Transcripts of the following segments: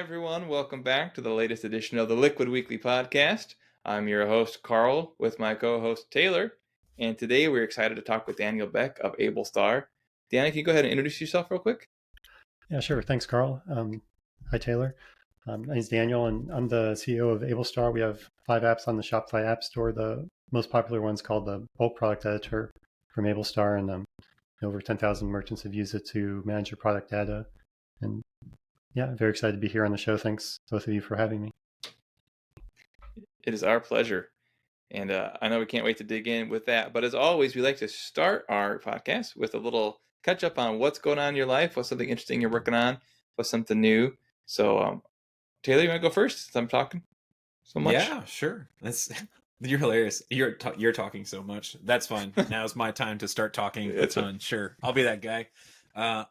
everyone. Welcome back to the latest edition of the Liquid Weekly podcast. I'm your host, Karl, with my co-host, Taylor. And today we're excited to talk with Daniel Beck of Ablestar. Danny, can you go ahead and introduce yourself real quick? Yeah, sure. Thanks, Karl. Hi, Taylor. My name's Daniel, and I'm the CEO of Ablestar. We have 5 apps on the Shopify App Store. The most popular one's called the Bulk Product Editor from Ablestar, and over 10,000 merchants have used it to manage their product data. And yeah, very excited to be here on the show. Thanks, both of you, for having me. It is our pleasure. And I know we can't wait to dig in with that. But as always, we like to start our podcast with a little catch up on what's going on in your life, what's something interesting you're working on, what's something new. So, Taylor, you want to go first since I'm talking so much? Yeah, sure. You're hilarious. You're talking so much. That's fine. Now's my time to start talking a ton. Sure, I'll be that guy.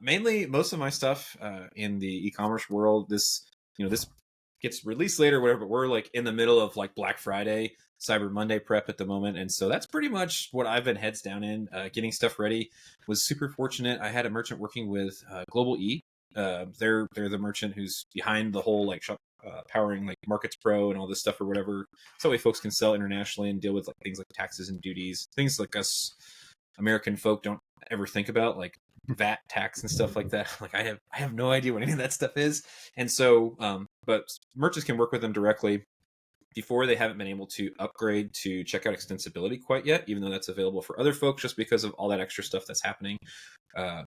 Mainly, most of my stuff in the e-commerce world. This gets released later, or whatever. But we're like in the middle of like Black Friday, Cyber Monday prep at the moment, and so that's pretty much what I've been heads down in. Getting stuff ready. Was super fortunate. I had a merchant working with Global E. They're the merchant who's behind the whole like shop. Powering like Markets Pro and all this stuff or whatever, so that way folks can sell internationally and deal with like things like taxes and duties, things like us American folk don't ever think about, like VAT tax and stuff like that. Like I have no idea what any of that stuff is, and so but merchants can work with them directly. Before, they haven't been able to upgrade to checkout extensibility quite yet, even though that's available for other folks just because of all that extra stuff that's happening.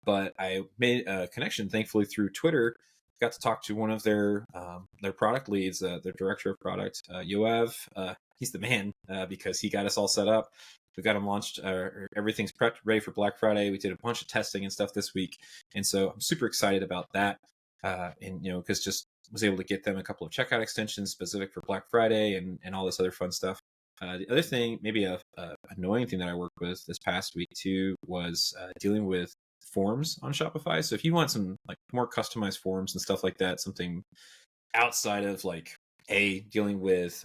But I made a connection, thankfully, through Twitter. Got to talk to one of their product leads, their director of product, Yoav. He's the man because he got us all set up. We got them launched. Everything's prepped, ready for Black Friday. We did a bunch of testing and stuff this week, and so I'm super excited about that. And because just was able to get them a couple of checkout extensions specific for Black Friday and all this other fun stuff. The other thing, maybe a annoying thing that I worked with this past week too, was dealing with forms on Shopify. So if you want some like more customized forms and stuff like that, something outside of like dealing with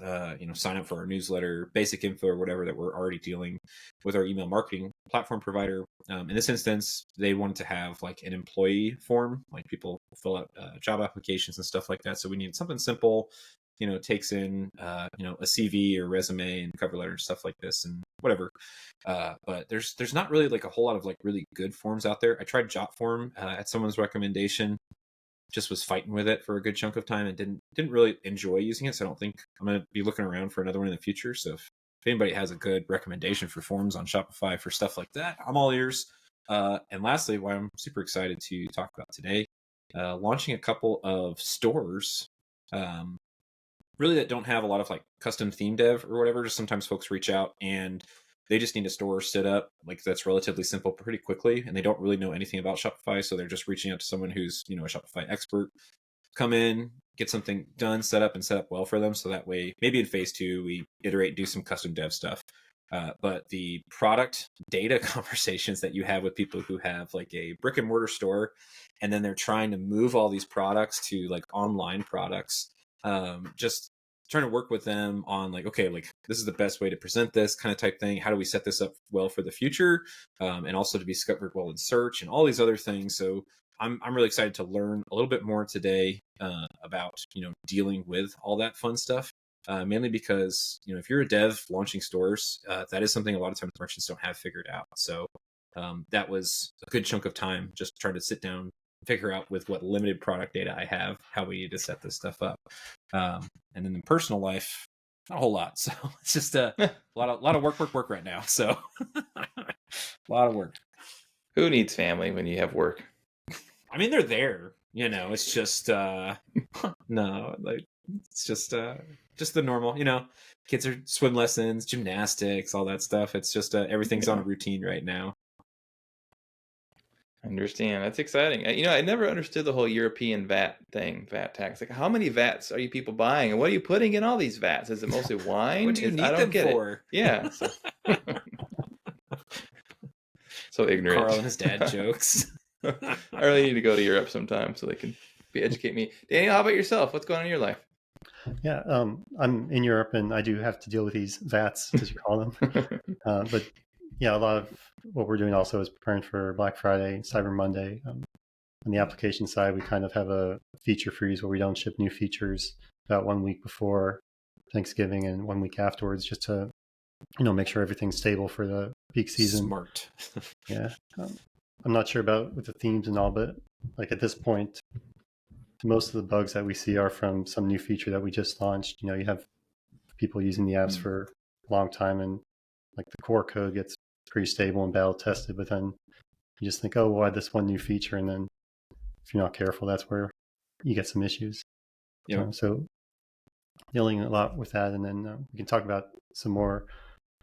sign up for our newsletter, basic info or whatever that we're already dealing with our email marketing platform provider. In this instance, they wanted to have like an employee form, like people fill out job applications and stuff like that. So we needed something simple, takes in a CV or resume and cover letter and stuff like this and whatever. But there's not really like a whole lot of like really good forms out there. I tried Jotform at someone's recommendation. Just was fighting with it for a good chunk of time and didn't really enjoy using it. So I don't think I'm going to be looking around for another one in the future. So if anybody has a good recommendation for forms on Shopify for stuff like that, I'm all ears. And lastly, why I'm super excited to talk about today, launching a couple of stores, really that don't have a lot of like custom theme dev or whatever. Just sometimes folks reach out and they just need a store set up like that's relatively simple pretty quickly, and they don't really know anything about Shopify, so they're just reaching out to someone who's a Shopify expert. Come in, get something done, set up well for them, so that way maybe in phase 2 we iterate, do some custom dev stuff. But the product data conversations that you have with people who have like a brick and mortar store, and then they're trying to move all these products to like online products, just trying to work with them on like, okay, like this is the best way to present this kind of type thing. How do we set this up well for the future? And also to be discovered well in search and all these other things. So I'm really excited to learn a little bit more today about, dealing with all that fun stuff. Mainly because, if you're a dev launching stores, that is something a lot of times merchants don't have figured out. So that was a good chunk of time just trying to sit down, figure out with what limited product data I have, how we need to set this stuff up. And then in personal life, not a whole lot. So it's just a lot of work right now. So a lot of work. Who needs family when you have work? I mean, they're there, it's just, no, like it's just the normal, kids are swim lessons, gymnastics, all that stuff. It's just, everything's on a routine right now. Understand. That's exciting. I never understood the whole European VAT tax. Like, how many VATs are you people buying, and what are you putting in all these VATs? Is it mostly wine? What do you need I don't them get for? It. Yeah. So ignorant. Karl and his dad jokes. I really need to go to Europe sometime so they can educate me. Daniel, how about yourself? What's going on in your life? Yeah, I'm in Europe and I do have to deal with these VATs, as you call them. But yeah, a lot of what we're doing also is preparing for Black Friday, Cyber Monday. on the application side, we kind of have a feature freeze where we don't ship new features about 1 week before Thanksgiving and 1 week afterwards, just to make sure everything's stable for the peak season. Smart. Yeah. I'm not sure about with the themes and all, but like at this point, most of the bugs that we see are from some new feature that we just launched. You have people using the apps for a long time, and like the core code gets pretty stable and battle tested, but then you just think, oh, we'll add this one new feature, and then if you're not careful, that's where you get some issues. Yeah. So dealing a lot with that, and then we can talk about some more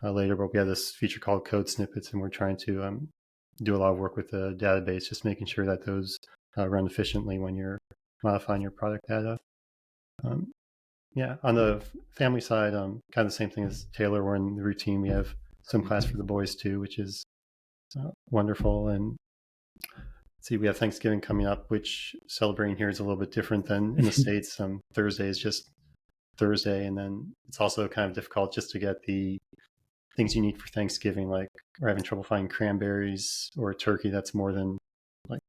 later, but we have this feature called code snippets, and we're trying to do a lot of work with the database, just making sure that those run efficiently when you're modifying your product data. Yeah, on the family side, kind of the same thing as Taylor. We're in the routine. We have swim class for the boys too, which is wonderful. And let's see, we have Thanksgiving coming up, which celebrating here is a little bit different than in the States. Thursday is just Thursday, and then it's also kind of difficult just to get the things you need for Thanksgiving. Like we're having trouble finding cranberries or a turkey that's more than like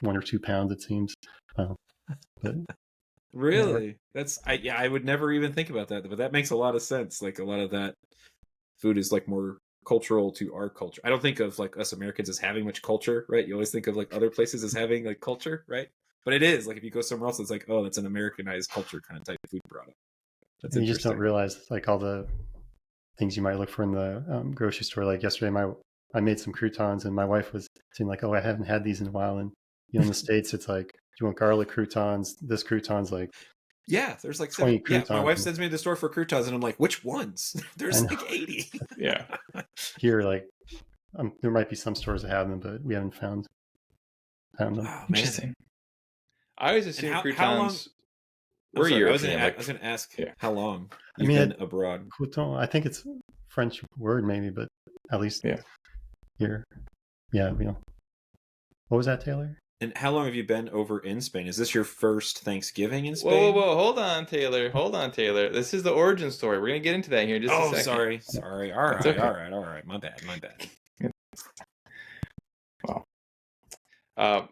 1 or 2 pounds, it seems. But really, I would never even think about that, but that makes a lot of sense. Like a lot of that food is like more cultural to our culture. I don't think of like us Americans as having much culture, right? You always think of like other places as having like culture, right? But it is like if you go somewhere else, it's like, oh, that's an Americanized culture kind of type of food product. That's you just don't realize like all the things you might look for in the grocery store. Like yesterday, I made some croutons, and my wife was saying like, "Oh, I haven't had these in a while." And in the States, it's like, "Do you want garlic croutons?" This crouton's like, there's like 20 croutons. Yeah, my wife sends me to the store for croutons, and I'm like, "Which ones?" There's like 80. Yeah. Here, like, there might be some stores that have them, but we haven't found them. Oh, interesting. I always assume croutons were European. I was going to ask how long you've been abroad. Crouton, I think it's a French word maybe, but at least here. Yeah, What was that, Taylor? And how long have you been over in Spain? Is this your first Thanksgiving in Spain? Whoa. Hold on, Taylor. This is the origin story. We're going to get into that here in just a second. Sorry. All right. My bad. Wow.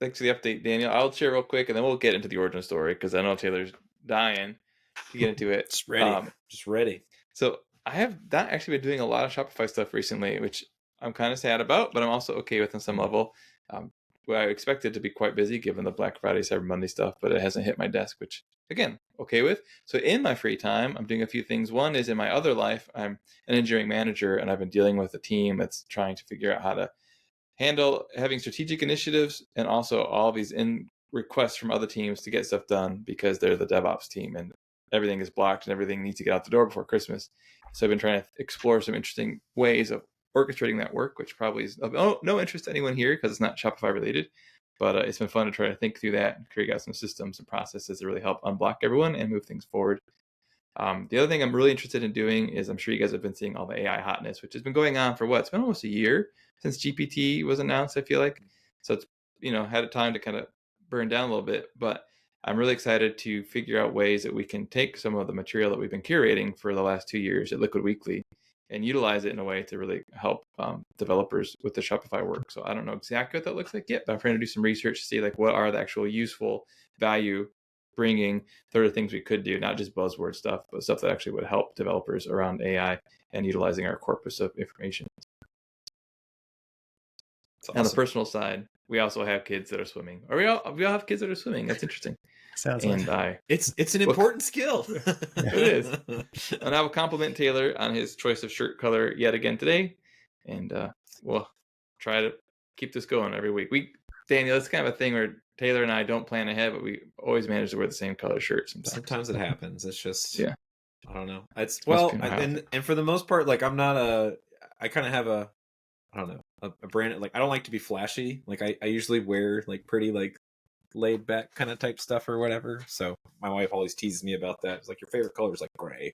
Thanks for the update, Daniel. I'll share real quick, and then we'll get into the origin story, because I know Taylor's dying to get into it. Just ready. So I have not actually been doing a lot of Shopify stuff recently, which I'm kind of sad about, but I'm also okay with on some level. Well, I expected to be quite busy given the Black Friday, Cyber Monday stuff, but it hasn't hit my desk, which, again, okay with. So in my free time, I'm doing a few things. One is in my other life, I'm an engineering manager, and I've been dealing with a team that's trying to figure out how to handle having strategic initiatives and also all these requests from other teams to get stuff done, because they're the DevOps team and everything is blocked and everything needs to get out the door before Christmas. So I've been trying to explore some interesting ways of orchestrating that work, which probably is of no interest to anyone here because it's not Shopify related, but it's been fun to try to think through that and create out some systems and processes that really help unblock everyone and move things forward. The other thing I'm really interested in doing is, I'm sure you guys have been seeing all the AI hotness, which has been going on for it's been almost a year since GPT was announced, I feel like. So it's, had a time to kind of burn down a little bit, but I'm really excited to figure out ways that we can take some of the material that we've been curating for the last 2 years at Liquid Weekly and utilize it in a way to really help developers with the Shopify work. So I don't know exactly what that looks like yet, but I'm trying to do some research to see like what are the actual useful value bringing sort of things we could do, not just buzzword stuff, but stuff that actually would help developers around AI and utilizing our corpus of information. Awesome. On the personal side, we also have kids that are swimming, or we all have kids that are swimming. That's interesting. Sounds and like it's an important skill. It is. And I will compliment Taylor on his choice of shirt color yet again today, and we'll try to keep this going every week. Daniel, it's kind of a thing where Taylor and I don't plan ahead, but we always manage to wear the same color shirt sometimes. Sometimes it happens. It's just I don't know. It's and for the most part, like I kind of have a brand. Like I don't like to be flashy. Like I usually wear like pretty like laid back kind of type stuff or whatever. So my wife always teases me about that. It's like, your favorite color is like gray.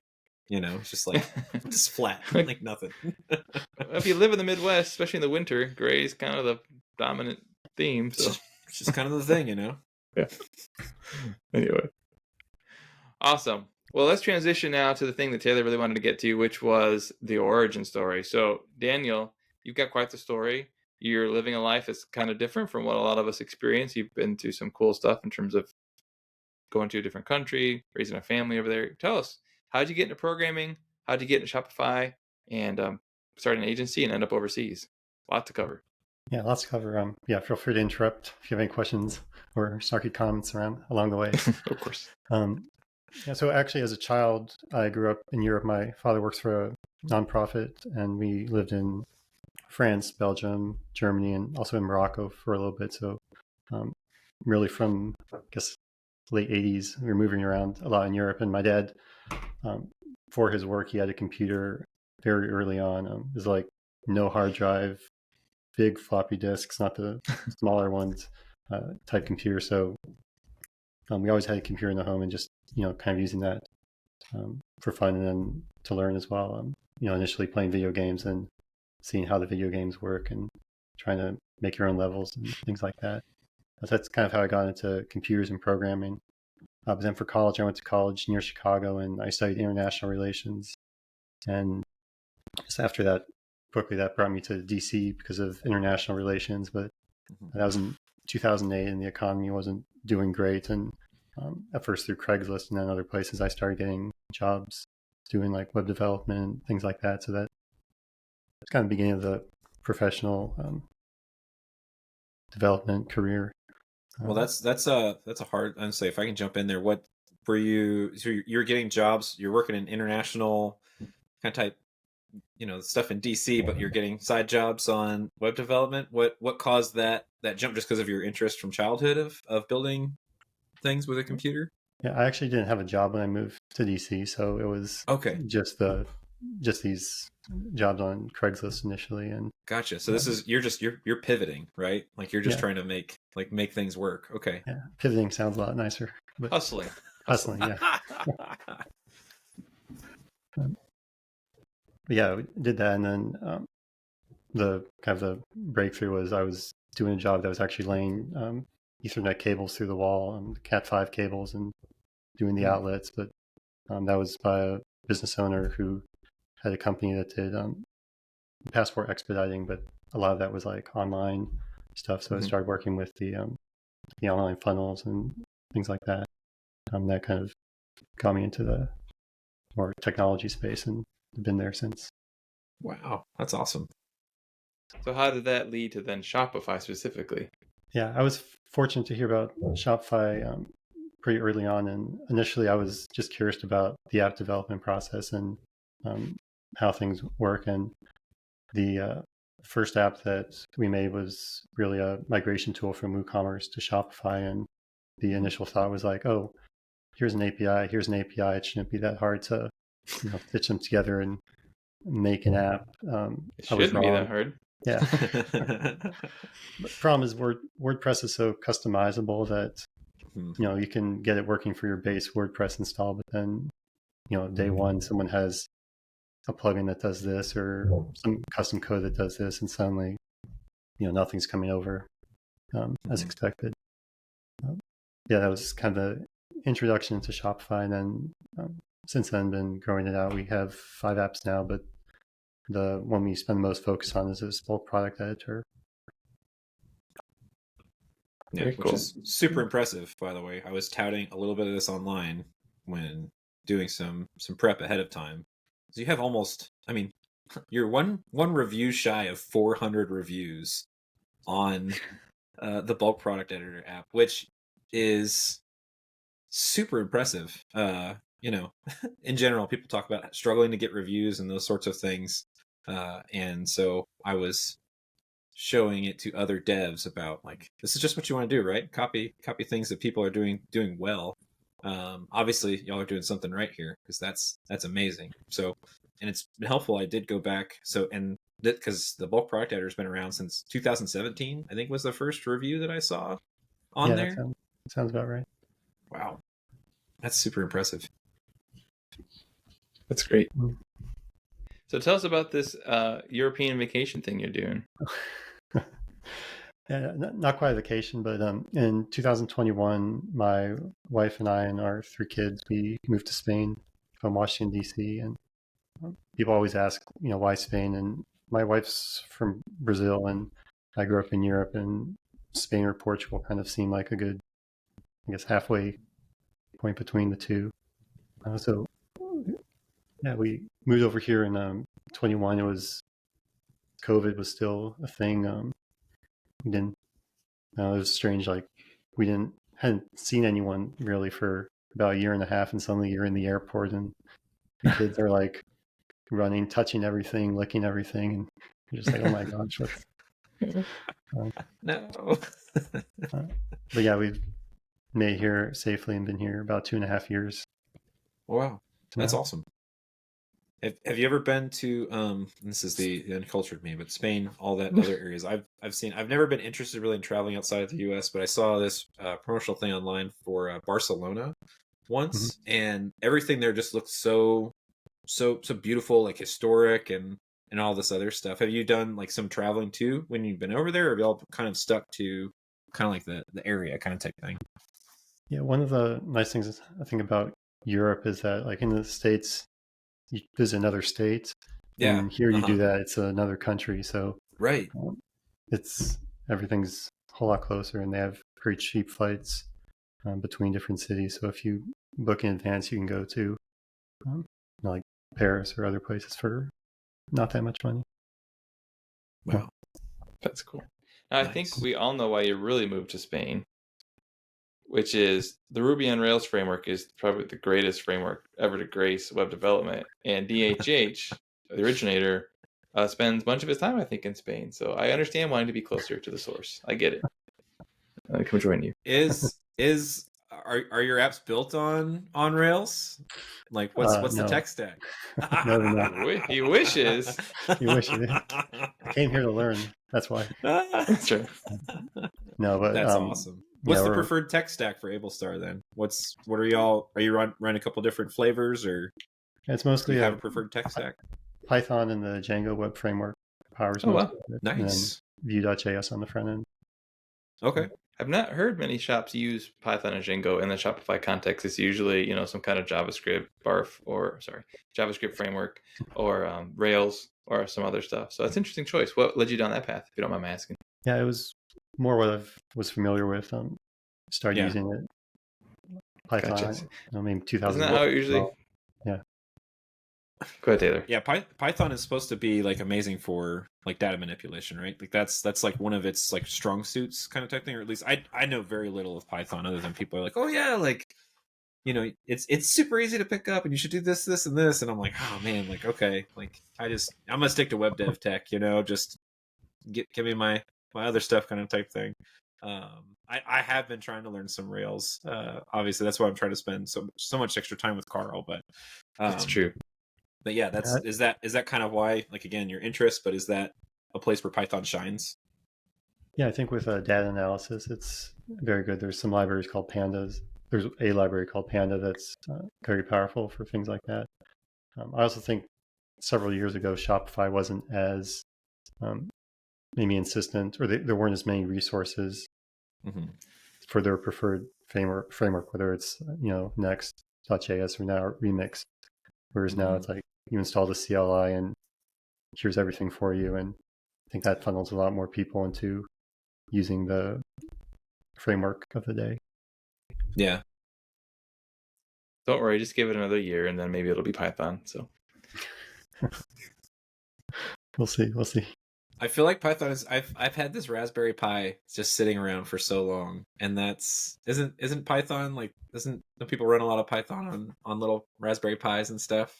It's just like just flat, like nothing. If you live in the Midwest, especially in the winter, gray is kind of the dominant theme. So it's just kind of the thing, Yeah. Anyway. Awesome. Well, let's transition now to the thing that Taylor really wanted to get to, which was the origin story. So, Daniel, you've got quite the story. you're living a life that's kind of different from what a lot of us experience. You've been through some cool stuff in terms of going to a different country, raising a family over there. Tell us, how'd you get into programming? How'd you get into Shopify and start an agency and end up overseas? A lot to cover. Yeah, lots to cover. Yeah, feel free to interrupt if you have any questions or snarky comments along the way. Of course. Yeah, so actually, as a child, I grew up in Europe. My father works for a nonprofit, and we lived in France, Belgium, Germany, and also in Morocco for a little bit. So, really, from I guess late '80s, we were moving around a lot in Europe. And my dad, for his work, he had a computer very early on. It was like no hard drive, big floppy disks, not the smaller ones, type computer. So we always had a computer in the home and just, kind of using that for fun and then to learn as well. Initially playing video games and seeing how the video games work and trying to make your own levels and things like that. But that's kind of how I got into computers and programming. But then for college, I went to college near Chicago and I studied international relations. And just after that, quickly that brought me to DC because of international relations. But that was in 2008 and the economy wasn't doing great. And at first through Craigslist and then other places, I started getting jobs doing like web development, things like that. So that it's kind of the beginning of the professional development career. Well, that's a hard. I'd say if I can jump in there, what were you? So you're getting jobs. You're working in international kind of type, stuff in DC, but you're getting side jobs on web development. What caused that jump? Just because of your interest from childhood of building things with a computer? Yeah, I actually didn't have a job when I moved to DC, so it was just these jobs on Craigslist initially. And gotcha. So this is you're pivoting, right? Like you're just trying to make things work. Okay. Yeah, pivoting sounds a lot nicer. But hustling, yeah. Yeah, we did that, and then the breakthrough was I was doing a job that was actually laying Ethernet cables through the wall, Cat5 cables, and doing the outlets. But that was by a business owner who had a company that did passport expediting, but a lot of that was like online stuff. So I started working with the online funnels and things like that. That kind of got me into the more technology space and been there since. Wow, that's awesome. So how did that lead to then Shopify specifically? Yeah, I was fortunate to hear about Shopify pretty early on. And initially I was just curious about the app development process and how things work. And the first app that we made was really a migration tool from WooCommerce to Shopify. And the initial thought was like, oh, here's an API. It shouldn't be that hard to stitch them together and make an app. It shouldn't be that hard. Yeah. The problem is WordPress is so customizable that you can get it working for your base WordPress install, but then day one someone has a plugin that does this or some custom code that does this, and suddenly nothing's coming over as expected. Yeah, that was kind of the introduction into Shopify, and then since then been growing it out. We have 5 apps now, but the one we spend the most focus on is this bulk product editor. Yeah, which is super impressive, by the way. I was touting a little bit of this online when doing some prep ahead of time. So you have you're one review shy of 400 reviews on the bulk product editor app, which is super impressive. In general, people talk about struggling to get reviews and those sorts of things. And so I was showing it to other devs about this is just what you want to do, right? Copy things that people are doing well. Obviously y'all are doing something right here because that's amazing. So, and it's been helpful. I did go back. So, and that because the bulk product editor has been around since 2017, I think was the first review that I saw on there. That sounds about right. Wow. That's super impressive. That's great. So tell us about this European vacation thing you're doing. Yeah, not quite a vacation, but in 2021, my wife and I and our 3 kids, we moved to Spain from Washington, D.C. And people always ask, why Spain? And my wife's from Brazil, and I grew up in Europe, and Spain or Portugal kind of seemed like a good, I guess, halfway point between the two. So yeah, we moved over here in 21. It was COVID was still a thing. We didn't. It was strange. Like we hadn't seen anyone really for about a year and a half, and suddenly you're in the airport, and the kids are like running, touching everything, licking everything, and you're just like, oh my gosh. No. But yeah, we've made it here safely and been here about 2.5 years. Wow, that's awesome. Have you ever been to this is the uncultured me, but Spain, all that other areas I've seen. I've never been interested really in traveling outside of the US, but I saw this promotional thing online for Barcelona once, and everything there just looked so beautiful, like historic and all this other stuff. Have you done like some traveling too when you've been over there, or have you all kind of stuck to kind of like the area kind of type thing? Yeah, one of the nice things I think about Europe is that like in the States, you visit another state, and here you do that, it's another country. So right, it's everything's a whole lot closer, and they have pretty cheap flights between different cities. So if you book in advance, you can go to like Paris or other places for not that much money. Wow, that's cool. Now, nice. I think we all know why you really moved to Spain, which is the Ruby on Rails framework is probably the greatest framework ever to grace web development. And DHH, the originator, spends much of his time, I think, in Spain. So I understand wanting to be closer to the source. I get it. Come join you. Are your apps built on Rails? Like what's no. the tech stack? No. He wishes. He wishes. I came here to learn. That's why. That's right. No, but that's awesome. What's the preferred tech stack for Ablestar then? What are y'all? Are you run a couple different flavors, or it's mostly you have a preferred tech stack? Python and the Django web framework powers most of it. Nice. And Vue.js on the front end. Okay. I've not heard many shops use Python and Django in the Shopify context. It's usually, some kind of JavaScript JavaScript framework or Rails or some other stuff. So that's an interesting choice. What led you down that path, if you don't mind me asking? Yeah, it was more what I was familiar with. Started using it. Python, gotcha. Maybe 2000. Isn't that how it usually? Yeah. Go ahead, Taylor. Yeah, Python is supposed to be like amazing for like data manipulation, right? Like that's like one of its like strong suits kind of type thing, or at least I know very little of Python other than people are like, oh yeah, like it's super easy to pick up and you should do this, and this, and I'm like, oh man, like okay, like I'm gonna stick to web dev tech, just give me my other stuff kind of type thing. I have been trying to learn some Rails. Obviously that's why I'm trying to spend so much extra time with Karl, but that's true. But yeah, is that kind of why, like, again, your interest, but is that a place where Python shines? Yeah, I think with data analysis, it's very good. There's some libraries called pandas. There's a library called Panda that's very powerful for things like that. I also think several years ago, Shopify wasn't as maybe insistent, or there weren't as many resources for their preferred framework, whether it's Next.js or now Remix. Whereas now it's like you install the CLI and here's everything for you. And I think that funnels a lot more people into using the framework of the day. Yeah. Don't worry, just give it another year and then maybe it'll be Python. So we'll see. I feel like Python is I've had this Raspberry Pi just sitting around for so long, and that's isn't Python like don't people run a lot of Python on little Raspberry Pis and stuff?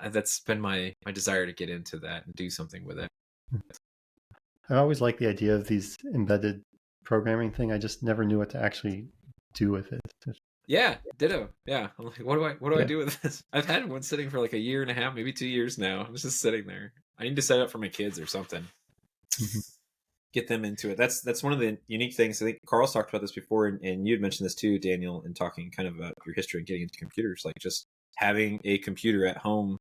That's been my desire to get into that and do something with it. I always like the idea of these embedded programming thing. I just never knew what to actually do with it. Yeah, ditto. Yeah, I'm like, what do I do with this? I've had one sitting for like a year and a half, maybe 2 years now. It's just sitting there. I need to set it up for my kids or something. Get them into it. That's one of the unique things. I think Karl's talked about this before, and you had mentioned this too, Daniel, in talking kind of about your history and getting into computers. Like just having a computer at home,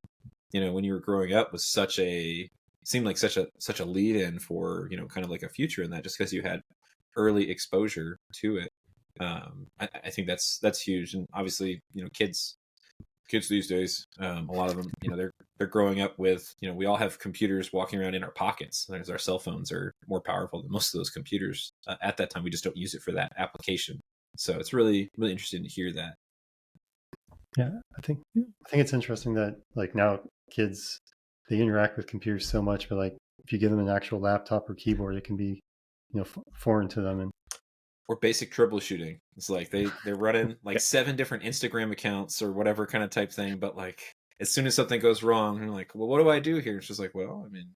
when you were growing up was seemed like such a lead in for, kind of like a future in that, just because you had early exposure to it. I think that's huge. And obviously, kids Kids these days, a lot of them, they're growing up with, we all have computers walking around in our pockets. There's our cell phones are more powerful than most of those computers. At that time, we just don't use it for that application. So it's really, really interesting to hear that. Yeah, I think it's interesting that like now kids, they interact with computers so much, but like if you give them an actual laptop or keyboard, it can be, foreign to them. And or basic troubleshooting. It's like they're running like 7 different Instagram accounts or whatever kind of type thing, but like as soon as something goes wrong, they're like, well, what do I do here? It's just like, well, I mean,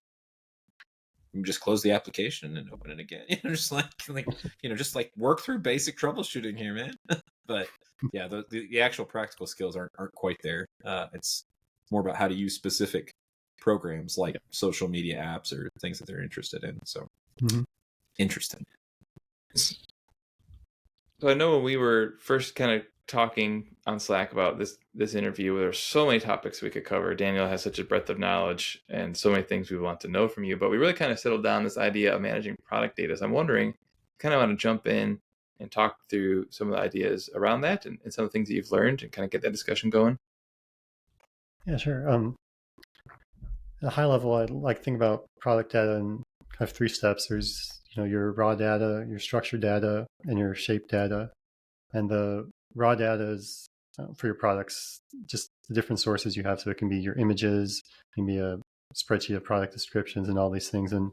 you just close the application and open it again. Just just like work through basic troubleshooting here, man. But yeah, the actual practical skills aren't quite there. It's more about how to use specific programs like social media apps or things that they're interested in. So interesting. So I know when we were first kind of talking on Slack about this interview, there are so many topics we could cover. Daniel has such a breadth of knowledge and so many things we want to know from you, but we really kind of settled down this idea of managing product data. So I'm wondering, kind of want to jump in and talk through some of the ideas around that and some of the things that you've learned and kind of get that discussion going. Yeah, sure. At a high level, I like to think about product data in kind of 3 steps. There's your raw data, your structured data, and your shaped data. And the raw data is for your products, just the different sources you have. So it can be your images, it can be a spreadsheet of product descriptions and all these things. And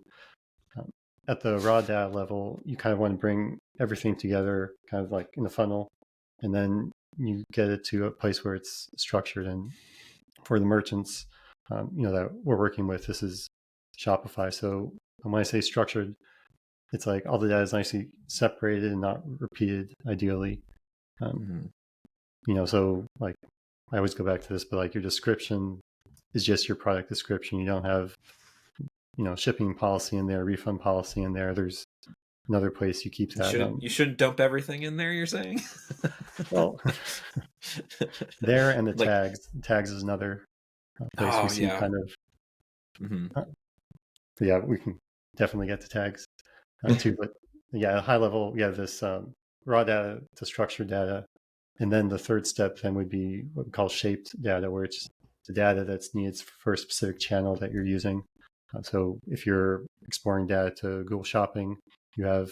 at the raw data level, you kind of want to bring everything together kind of like in a funnel, and then you get it to a place where it's structured. And for the merchants, that we're working with, this is Shopify. So when I say structured, it's like all the data is nicely separated and not repeated, ideally. So like I always go back to this, but like your description is just your product description. You don't have, shipping policy in there, refund policy in there. There's another place you keep that. You shouldn't dump everything in there, you're saying? Well, there and the tags. Tags is another place we see kind of. Yeah, we can definitely get to tags too. But yeah, at a high level, we have this raw data to structured data. And then the third step then would be what we call shaped data, where it's the data that's needed for a specific channel that you're using. So if you're exporting data to Google Shopping, you have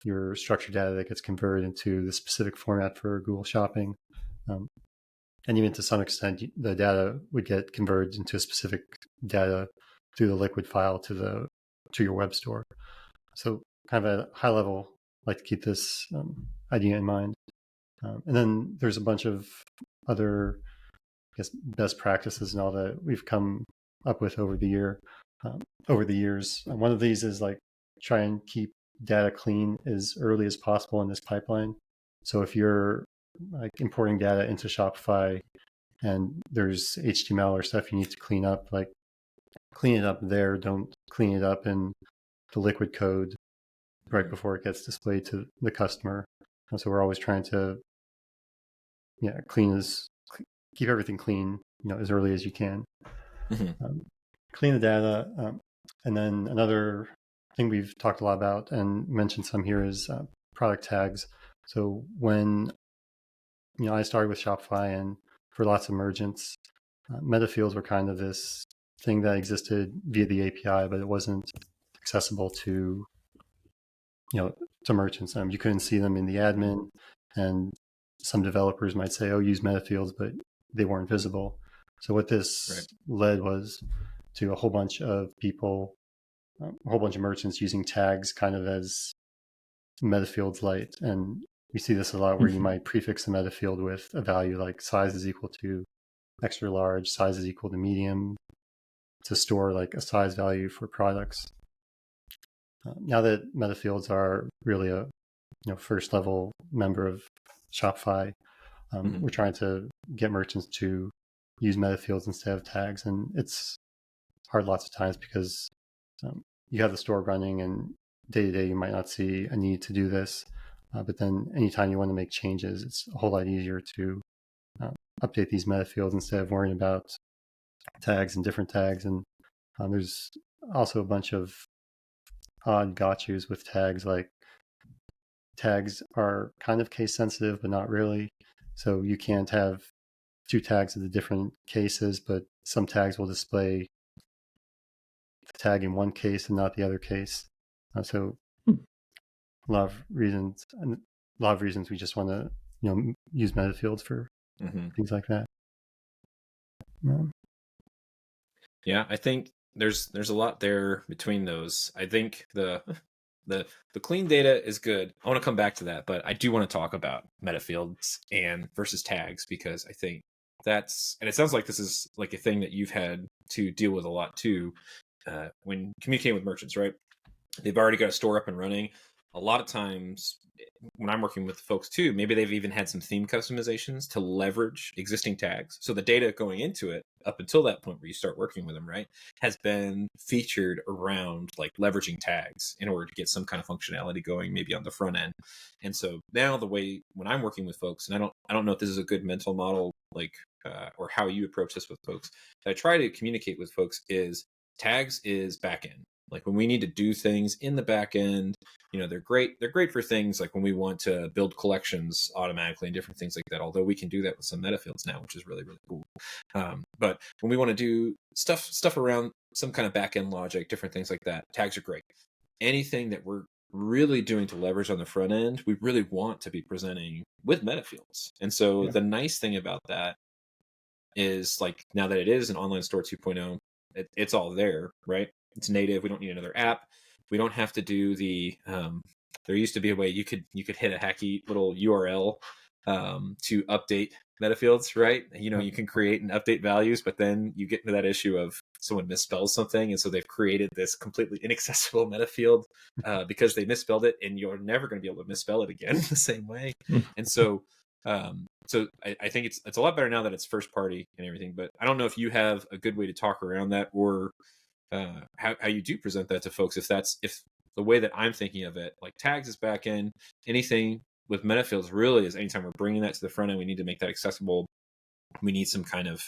your structured data that gets converted into the specific format for Google Shopping. And even to some extent, the data would get converted into a specific data through the liquid file to your web store. So kind of at a high level, I like to keep this idea in mind. And then there's a bunch of other, I guess, best practices and all that we've come up with over the years. And one of these is like try and keep data clean as early as possible in this pipeline. So if you're like importing data into Shopify and there's HTML or stuff you need to clean up, like clean it up there. Don't clean it up in the liquid code right before it gets displayed to the customer. And so we're always trying to keep everything clean, as early as you can. Clean the data. And then another thing we've talked a lot about and mentioned some here is product tags. So when, I started with Shopify, and for lots of merchants, Metafields were kind of this thing that existed via the API, but it wasn't accessible to, to merchants. You couldn't see them in the admin, and some developers might say, "Oh, use Metafields," but they weren't visible. So what this led was to a whole bunch of people, a whole bunch of merchants using tags kind of as Metafields light. And we see this a lot where you might prefix a metafield with a value like size is equal to extra large, size is equal to medium, to store like a size value for products. Now that metafields are really a first level member of Shopify, we're trying to get merchants to use metafields instead of tags, and it's hard lots of times because you have the store running, and day to day you might not see a need to do this, but then anytime you want to make changes, it's a whole lot easier to update these metafields instead of worrying about tags and different tags. And there's also a bunch of odd gotchas with tags, like tags are kind of case sensitive, but not really. So you can't have two tags of the different cases, but some tags will display the tag in one case and not the other case. So a lot of reasons we just want to use Metafields for things like that. Yeah, I think there's a lot there between those. I think the clean data is good. I want to come back to that, but I do want to talk about Metafields and versus tags, because I think that's, and it sounds like this is like a thing that you've had to deal with a lot too, when communicating with merchants, right? They've already got a store up and running. A lot of times when I'm working with folks too, maybe they've even had some theme customizations to leverage existing tags. So the data going into it up until that point where you start working with them, right, has been featured around like leveraging tags in order to get some kind of functionality going, maybe on the front end. And so now the way when I'm working with folks, and I don't know if this is a good mental model, like, or how you approach this with folks, that I try to communicate with folks is tags is backend. Like when we need to do things in the back end, they're great. They're great for things like when we want to build collections automatically and different things like that. Although we can do that with some Metafields now, which is really, really cool. But when we want to do stuff around some kind of back end logic, different things like that, tags are great. Anything that we're really doing to leverage on the front end, we really want to be presenting with Metafields. And so the nice thing about that is, like, now that it is an online store 2.0, it's all there, right? It's native. We don't need another app. We don't have to do the there used to be a way you could hit a hacky little URL to update Metafields, right? You can create and update values, but then you get into that issue of someone misspells something, and so they've created this completely inaccessible Metafield because they misspelled it, and you're never going to be able to misspell it again the same way. And so I think it's a lot better now that it's first party and everything, but I don't know if you have a good way to talk around that, or how you do present that to folks. If the way that I'm thinking of it, like tags is back end, anything with Metafields really is anytime we're bringing that to the front end, we need to make that accessible. We need some kind of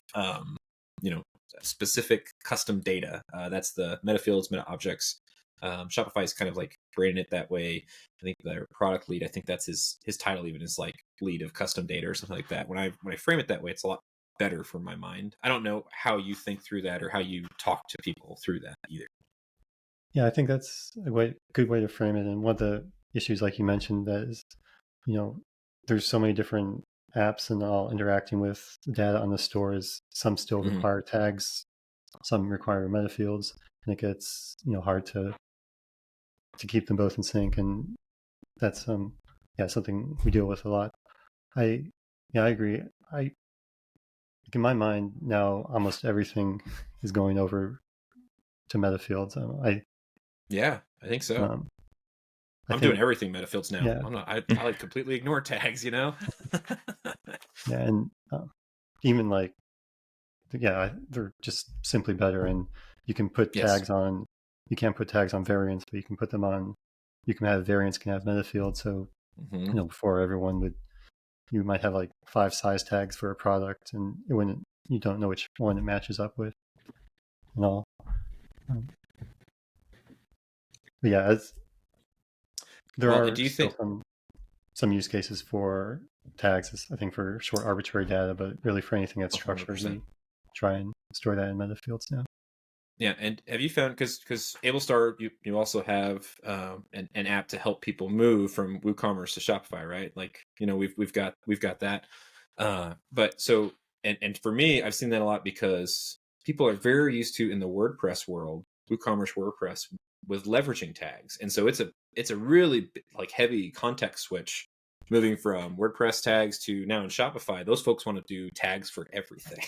specific custom data. That's the Metafields, Meta Objects. Shopify is kind of like branding it that way. I think their product lead, I think that's his title even, is like lead of custom data or something like that. When I frame it that way, it's a lot better for my mind. I don't know how you think through that or how you talk to people through that either. Yeah, I think that's a good way to frame it. And one of the issues, like you mentioned, that is, there's so many different apps and all interacting with the data on the stores. Some still require tags, some require Metafields, and it gets hard to keep them both in sync. And that's something we deal with a lot. I agree. In my mind now, almost everything is going over to Metafields. I think so. I'm doing everything Metafields now. Yeah. I like completely ignore tags, Yeah, and even like, they're just simply better. And you can put tags on. You can't put tags on variants, but you can put them on. You can have variants can have Metafield. So before everyone you might have like 5 size tags for a product, and you don't know which one it matches up with, and all. But yeah, there are some use cases for tags, I think, for short arbitrary data, but really for anything that's structured, we try and store that in Metafields now. Yeah, and have you found, because Ablestar, you also have an app to help people move from WooCommerce to Shopify, right? Like, we've got that. But so, and for me, I've seen that a lot because people are very used to, in the WordPress world, WooCommerce WordPress, with leveraging tags, and so it's a really like heavy context switch moving from WordPress tags to now in Shopify. Those folks want to do tags for everything,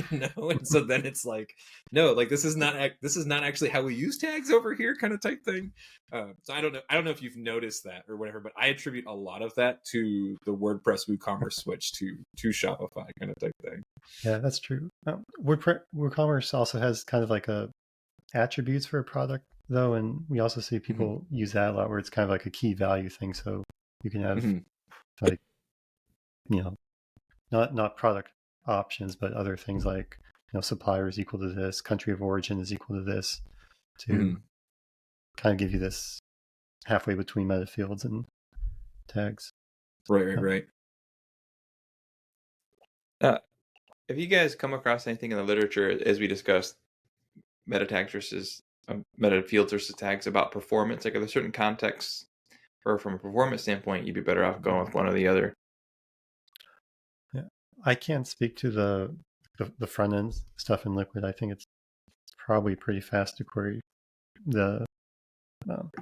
and so then it's like, no, like this is not actually how we use tags over here, kind of type thing. So I don't know if you've noticed that or whatever, but I attribute a lot of that to the WordPress WooCommerce switch to Shopify kind of type thing. Yeah, that's true. WooCommerce also has kind of like a attributes for a product though, and we also see people use that a lot, where it's kind of like a key value thing. So you can have like not product options, but other things like supplier is equal to this, country of origin is equal to this, to kind of give you this halfway between Metafields and tags. Right. Have you guys come across anything in the literature, as we discussed, meta tags versus meta fields versus tags, about performance? Like, are there certain contexts where, from a performance standpoint, you'd be better off going with one or the other? Yeah. I can't speak to the front end stuff in Liquid. I think it's probably pretty fast to query the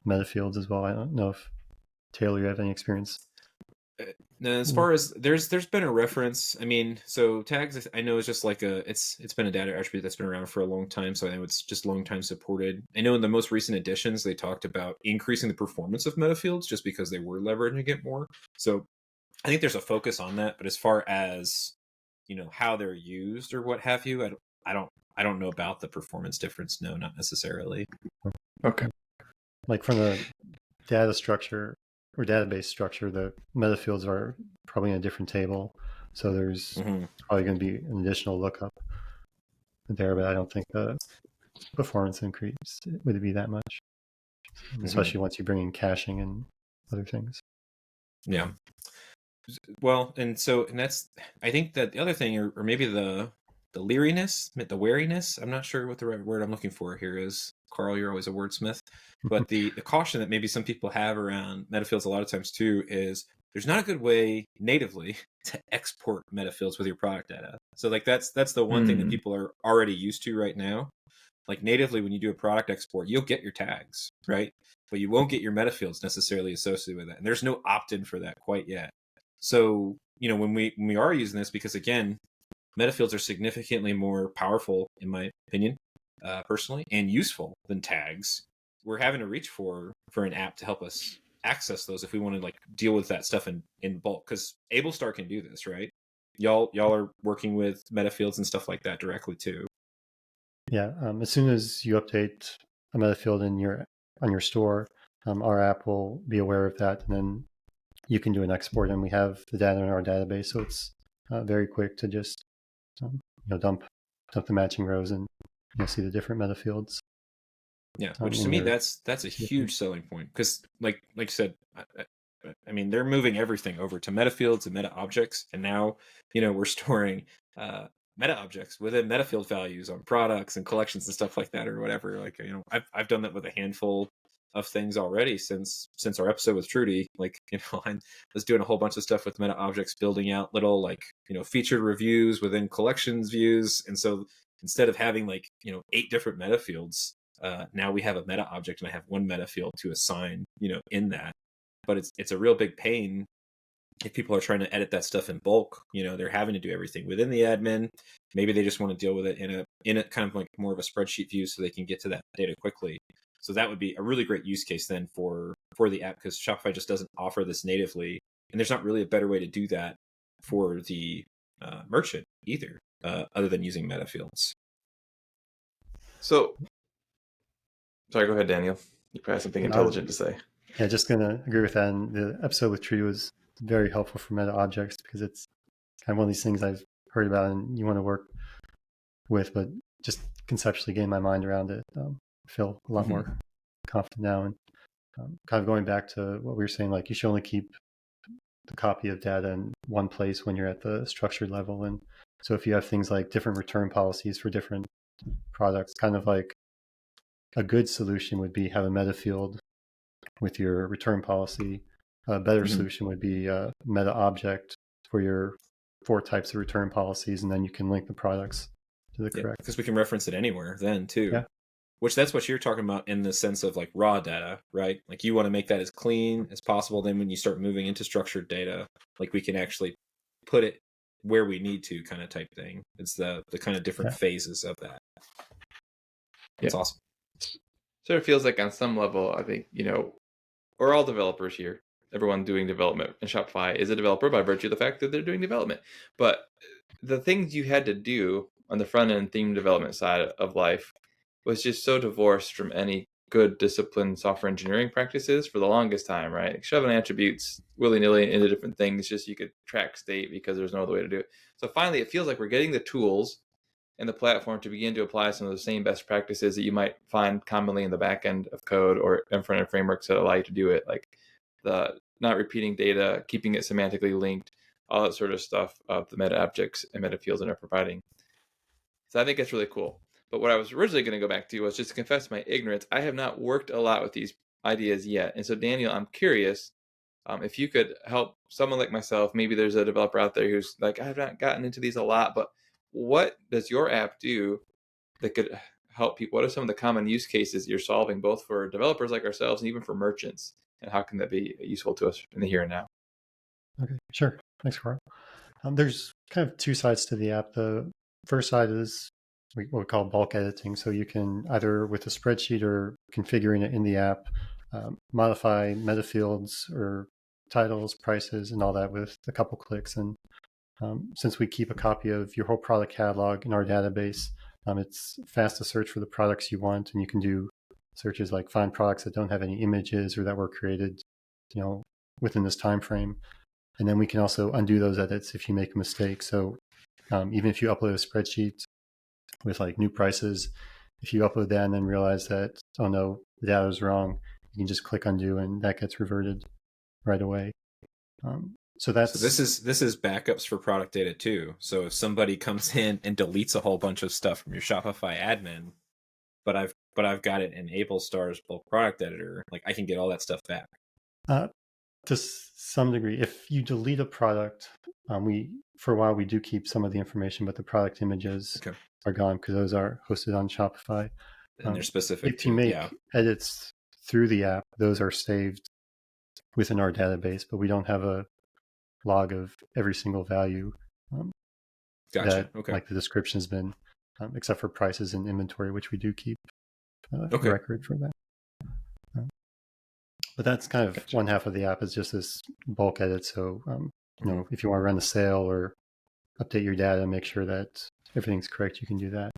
meta fields as well. I don't know if Taylor, you have any experience. Now, as far as there's been a reference. I mean, so tags I know is just like it's been a data attribute that's been around for a long time, so I know it's just long time supported. I know in the most recent editions they talked about increasing the performance of metafields just because they were leveraging it more. So I think there's a focus on that, but as far as how they're used or what have you, I don't know about the performance difference. No, not necessarily. Okay. Like from the data structure or database structure, the metafields are probably in a different table. So there's probably going to be an additional lookup there, but I don't think the performance increase would be that much, especially once you bring in caching and other things. Yeah. Well, and that's, I think that the other thing, or maybe the leeriness, the wariness, I'm not sure what the right word I'm looking for here is. Karl, you're always a wordsmith. But the caution that maybe some people have around metafields a lot of times too is there's not a good way natively to export metafields with your product data. So like that's the one thing that people are already used to right now. Like natively, when you do a product export, you'll get your tags, right? But you won't get your metafields necessarily associated with that. And there's no opt-in for that quite yet. So, when we are using this, because again, metafields are significantly more powerful, in my opinion, personally, and useful than tags. We're having to reach for an app to help us access those if we want to like deal with that stuff in bulk. Because Ablestar can do this, right? Y'all are working with metafields and stuff like that directly too. Yeah, as soon as you update a metafield on your store, our app will be aware of that, and then you can do an export, and we have the data in our database, so it's very quick to just dump the matching rows and see the different metafields. Yeah, which to me that's a huge selling point, because like you said, I mean they're moving everything over to metafields and meta objects, and now we're storing meta objects within metafield values on products and collections and stuff like that or whatever. Like I've done that with a handful of things already since our episode with Trudy. Like I was doing a whole bunch of stuff with meta objects, building out little like featured reviews within collections views, and so instead of having like 8 different metafields, now we have a meta object and I have one meta field to assign in that. But it's a real big pain if people are trying to edit that stuff in bulk. They're having to do everything within the admin. Maybe they just want to deal with it in a kind of like more of a spreadsheet view so they can get to that data quickly. So that would be a really great use case then for the app, because Shopify just doesn't offer this natively, and there's not really a better way to do that for the merchant either, other than using metafields. So, sorry, go ahead, Daniel. You probably have something intelligent to say. Yeah, just going to agree with that. And the episode with Tree was very helpful for meta objects, because it's kind of one of these things I've heard about and you want to work with, but just conceptually getting my mind around it, feel a lot more confident now. And kind of going back to what we were saying, like you should only keep the copy of data in one place when you're at the structured level. And so if you have things like different return policies for different products, kind of like a good solution would be have a meta field with your return policy. A better solution would be a meta object for your 4 types of return policies, and then you can link the products to the correct. Because we can reference it anywhere then too. Yeah. Which that's what you're talking about in the sense of like raw data, right? Like you want to make that as clean as possible. Then when you start moving into structured data, like we can actually put it where we need to, kind of type thing. It's the kind of different phases of that. It's awesome. So it feels like on some level, I think, we're all developers here. Everyone doing development in Shopify is a developer by virtue of the fact that they're doing development. But the things you had to do on the front end theme development side of life was just so divorced from any good disciplined software engineering practices for the longest time, right? Like shoving attributes willy-nilly into different things just so you could track state because there's no other way to do it. So finally, it feels like we're getting the tools and the platform to begin to apply some of the same best practices that you might find commonly in the back end of code or in front end frameworks that allow you to do it, like the not repeating data, keeping it semantically linked, all that sort of stuff of the meta objects and Metafields are providing. So I think that's really cool. But what I was originally going to go back to was just to confess my ignorance. I have not worked a lot with these ideas yet. And so, Daniel, I'm curious if you could help someone like myself. Maybe there's a developer out there who's like, I've not gotten into these a lot, but what does your app do that could help people? What are some of the common use cases you're solving, both for developers like ourselves and even for merchants? And how can that be useful to us in the here and now? Okay, sure. Thanks, Karl. There's kind of two sides to the app. The first side is what we call bulk editing. So you can either with a spreadsheet or configuring it in the app, modify metafields or titles, prices, and all that with a couple clicks. And since we keep a copy of your whole product catalog in our database, it's fast to search for the products you want, and you can do searches like find products that don't have any images or that were created, within this time frame. And then we can also undo those edits if you make a mistake. So even if you upload a spreadsheet with like new prices, if you upload that and then realize that, oh no, the data is wrong, you can just click undo and that gets reverted right away. So this is backups for product data too. So if somebody comes in and deletes a whole bunch of stuff from your Shopify admin, but I've got it in Ablestar's bulk product editor, like I can get all that stuff back. To some degree, if you delete a product, for a while we do keep some of the information, but the product images are gone because those are hosted on Shopify. And they're specific. If you make edits through the app, those are saved within our database, but we don't have a log of every single value Gotcha. that like the description has been, except for prices and inventory, which we do keep a record for that. But that's kind of one half of the app is just this bulk edit. So, if you want to run a sale or update your data, make sure that everything's correct, you can do that.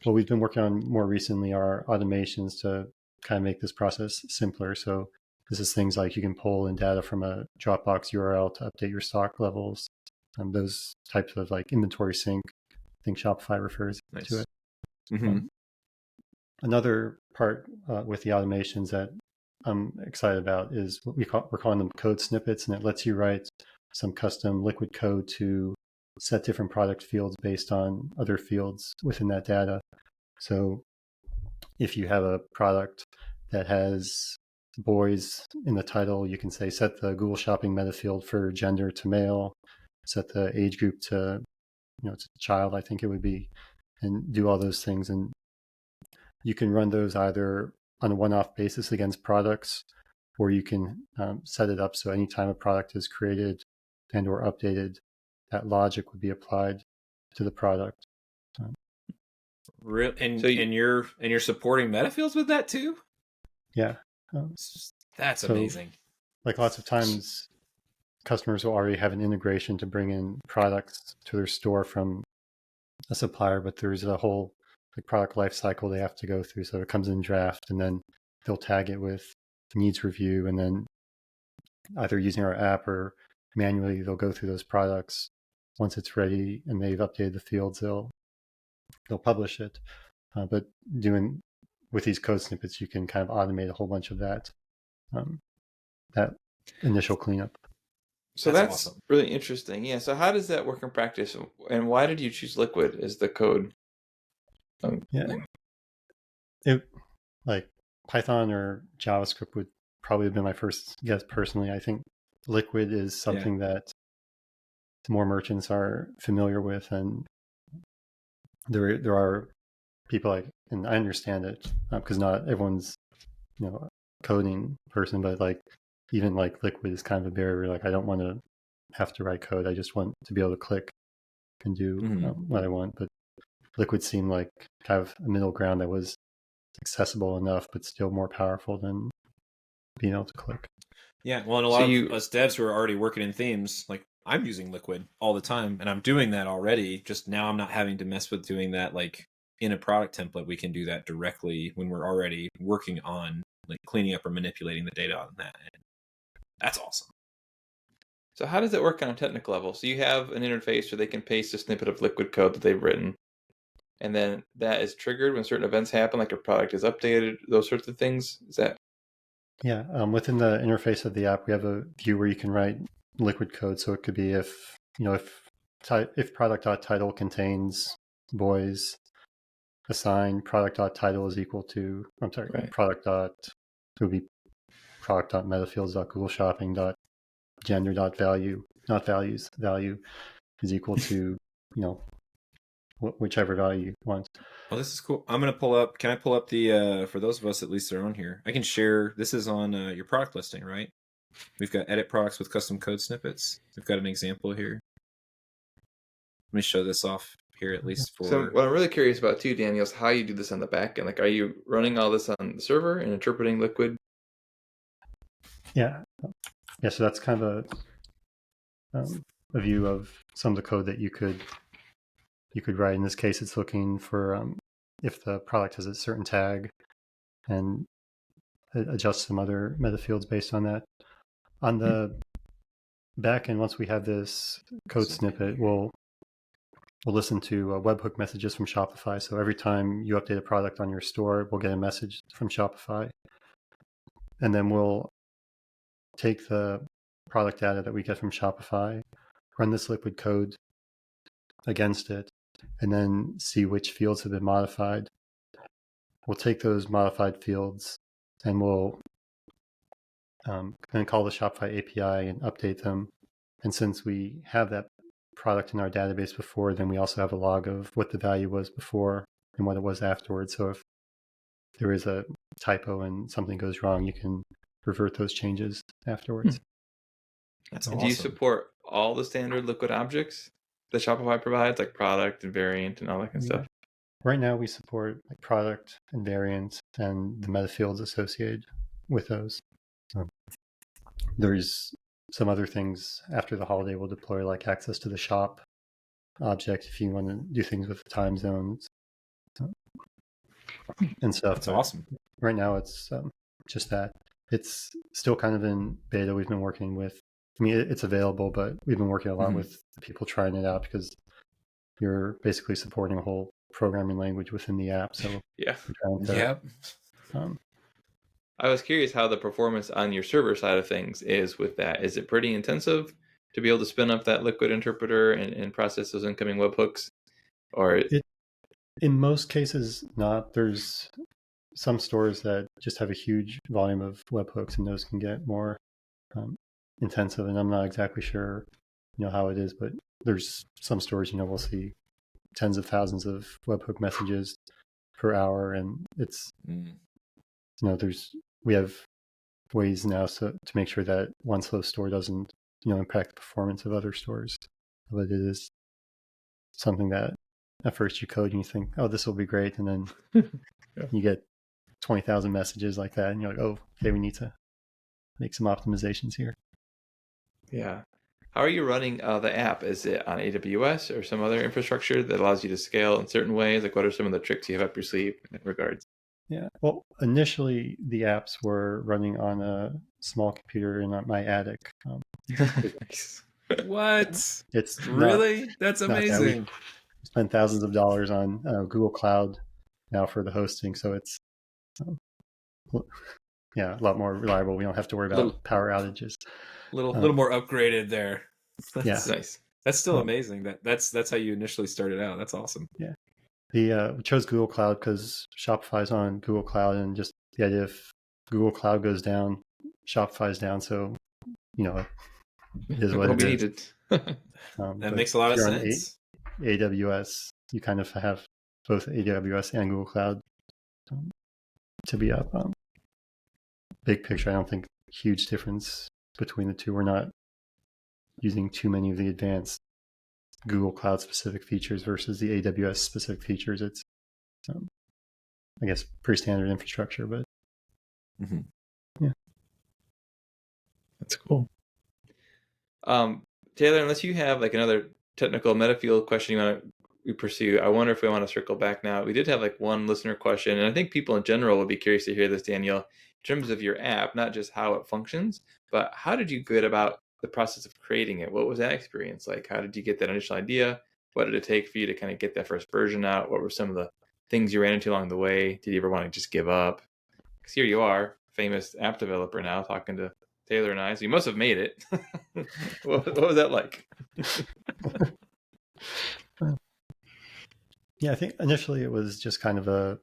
What we've been working on more recently are automations to kind of make this process simpler. So this is things like you can pull in data from a Dropbox URL to update your stock levels, those types of like inventory sync. I think Shopify refers to it. Mm-hmm. Another part with the automations that I'm excited about is what we're calling them code snippets, and it lets you write some custom liquid code to set different product fields based on other fields within that data. So if you have a product that has boys in the title, you can say set the Google Shopping meta field for gender to male, set the age group to to child, I think it would be, and do all those things. And you can run those either on a one-off basis against products, or you can set it up so anytime a product is created and or updated, that logic would be applied to the product. And you're supporting Metafields with that too? Yeah. That's amazing. Like lots of times, customers will already have an integration to bring in products to their store from a supplier, but there's a whole product life cycle they have to go through. So it comes in draft, and then they'll tag it with needs review, and then either using our app or manually they'll go through those products. Once it's ready and they've updated the fields, they'll publish it. But doing with these code snippets, you can kind of automate a whole bunch of that initial cleanup. So that's awesome. Really interesting. Yeah. So how does that work in practice, and why did you choose Liquid as the code? It like Python or JavaScript would probably have been my first guess personally. I think Liquid is something that more merchants are familiar with, and there are people and I understand it because not everyone's a coding person, but even Liquid is kind of a barrier. Like I don't want to have to write code. I just want to be able to click and do what I want. But Liquid seemed like kind of a middle ground that was accessible enough, but still more powerful than being able to click. Yeah, well, and a lot of us devs who are already working in themes, like I'm using Liquid all the time, and I'm doing that already. Just now I'm not having to mess with doing that in a product template. We can do that directly when we're already working on cleaning up or manipulating the data on that. And that's awesome. So how does it work on a technical level? So you have an interface where they can paste a snippet of Liquid code that they've written, and then that is triggered when certain events happen, like a product is updated, those sorts of things? Is that? Yeah, within the interface of the app, we have a view where you can write Liquid code. So it could be if if product.title contains boys, assign product.title is equal to, Right. it would be product.metafields.googleshopping.gender.value, not values, value is equal to, whichever value you want. Oh, this is cool. I'm going to pull up, can I pull up the, for those of us at least that are on here, I can share, this is on your product listing, right? We've got edit products with custom code snippets. We've got an example here. Let me show this off here at least for... So what I'm really curious about too, Daniel, is how you do this on the back end. Like, are you running all this on the server and interpreting Liquid? Yeah. So that's kind of a view of some of the code that you could write. In this case, it's looking for if the product has a certain tag and adjust some other metafields based on that. On the back end, once we have this code snippet, we'll listen to webhook messages from Shopify. So every time you update a product on your store, we'll get a message from Shopify. And then we'll take the product data that we get from Shopify, run this liquid code against it, and then see which fields have been modified. We'll take those modified fields and we'll then call the Shopify API and update them. And since we have that product in our database before, then we also have a log of what the value was before and what it was afterwards. So if there is a typo and something goes wrong, you can revert those changes afterwards. That's And awesome. do you support all the standard Liquid objects that Shopify provides, like product and variant and all that kind of stuff? Right now, we support product and variant and the metafields associated with those. There's some other things after the holiday we'll deploy, like access to the shop object if you want to do things with the time zones and stuff. That's awesome. Right now, it's just that. It's still kind of in beta. We've been working with, it's available, but we've been working a lot with people trying it out because you're basically supporting a whole programming language within the app. So yeah. I was curious how the performance on your server side of things is with that. Is it pretty intensive to be able to spin up that Liquid interpreter and process those incoming webhooks? Or in most cases, not. There's some stores that just have a huge volume of webhooks, and those can get more intensive. And I'm not exactly sure, how it is, but there's some stores, we'll see tens of thousands of webhook messages per hour, and it's we have ways now to make sure that one slow store doesn't impact the performance of other stores. But it is something that at first you code and you think, oh, this will be great, and then you get 20,000 messages like that, and you're like, oh, okay, we need to make some optimizations here. Yeah. How are you running the app? Is it on AWS or some other infrastructure that allows you to scale in certain ways? Like, what are some of the tricks you have up your sleeve in that regards? Yeah. Well, initially the apps were running on a small computer in my attic. What? It's really? That's amazing. We spent thousands of dollars on Google Cloud now for the hosting, so it's a lot more reliable. We don't have to worry about power outages. Little more upgraded there. That's nice. That's still amazing. That's how you initially started out. That's awesome. Yeah. We chose Google Cloud because Shopify's on Google Cloud, and just the idea if Google Cloud goes down, Shopify's down. So, it is what it is. That makes a lot of sense. AWS, you kind of have both AWS and Google Cloud to be up. Big picture, I don't think huge difference between the two. We're not using too many of the advanced Google Cloud specific features versus the AWS specific features. It's, I guess, pretty standard infrastructure, but yeah. That's cool. Taylor, unless you have like another technical Metafield question you want to pursue, I wonder if we want to circle back now. We did have like one listener question, and I think people in general would be curious to hear this, Daniel, in terms of your app, not just how it functions, but how did you get about the process of creating it? What was that experience like? How did you get that initial idea? What did it take for you to kind of get that first version out? What were some of the things you ran into along the way? Did you ever want to just give up? Because here you are, famous app developer now, talking to Taylor and I. So you must have made it. What was that like? Yeah, I think initially it was just kind of a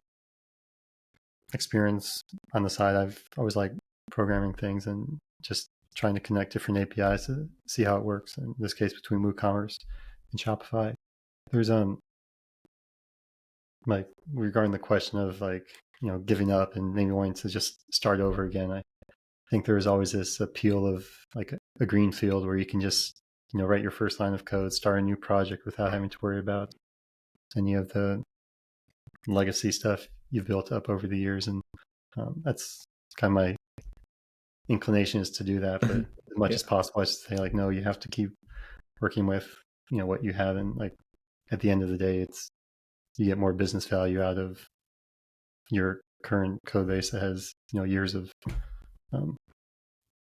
experience on the side. I've always liked programming things and just trying to connect different APIs to see how it works. In this case, between WooCommerce and Shopify, there's like regarding the question of like giving up and maybe wanting to just start over again. I think there is always this appeal of like a green field where you can just write your first line of code, start a new project without having to worry about any of the legacy stuff you've built up over the years. And that's kind of my inclination, is to do that. But as much as possible, I should say, like, no, you have to keep working with what you have, and like at the end of the day, it's you get more business value out of your current code base that has years of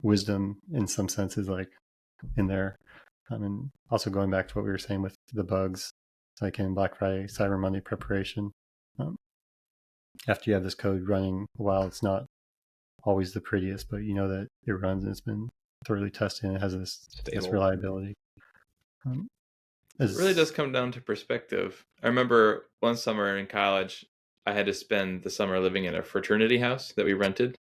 wisdom in some senses, like in there. And also going back to what we were saying with the bugs, like in Black Friday, Cyber Monday preparation, after you have this code running a while, it's not always the prettiest, but that it runs and it's been thoroughly tested and it has this reliability. It really does come down to perspective. I remember one summer in college, I had to spend the summer living in a fraternity house that we rented.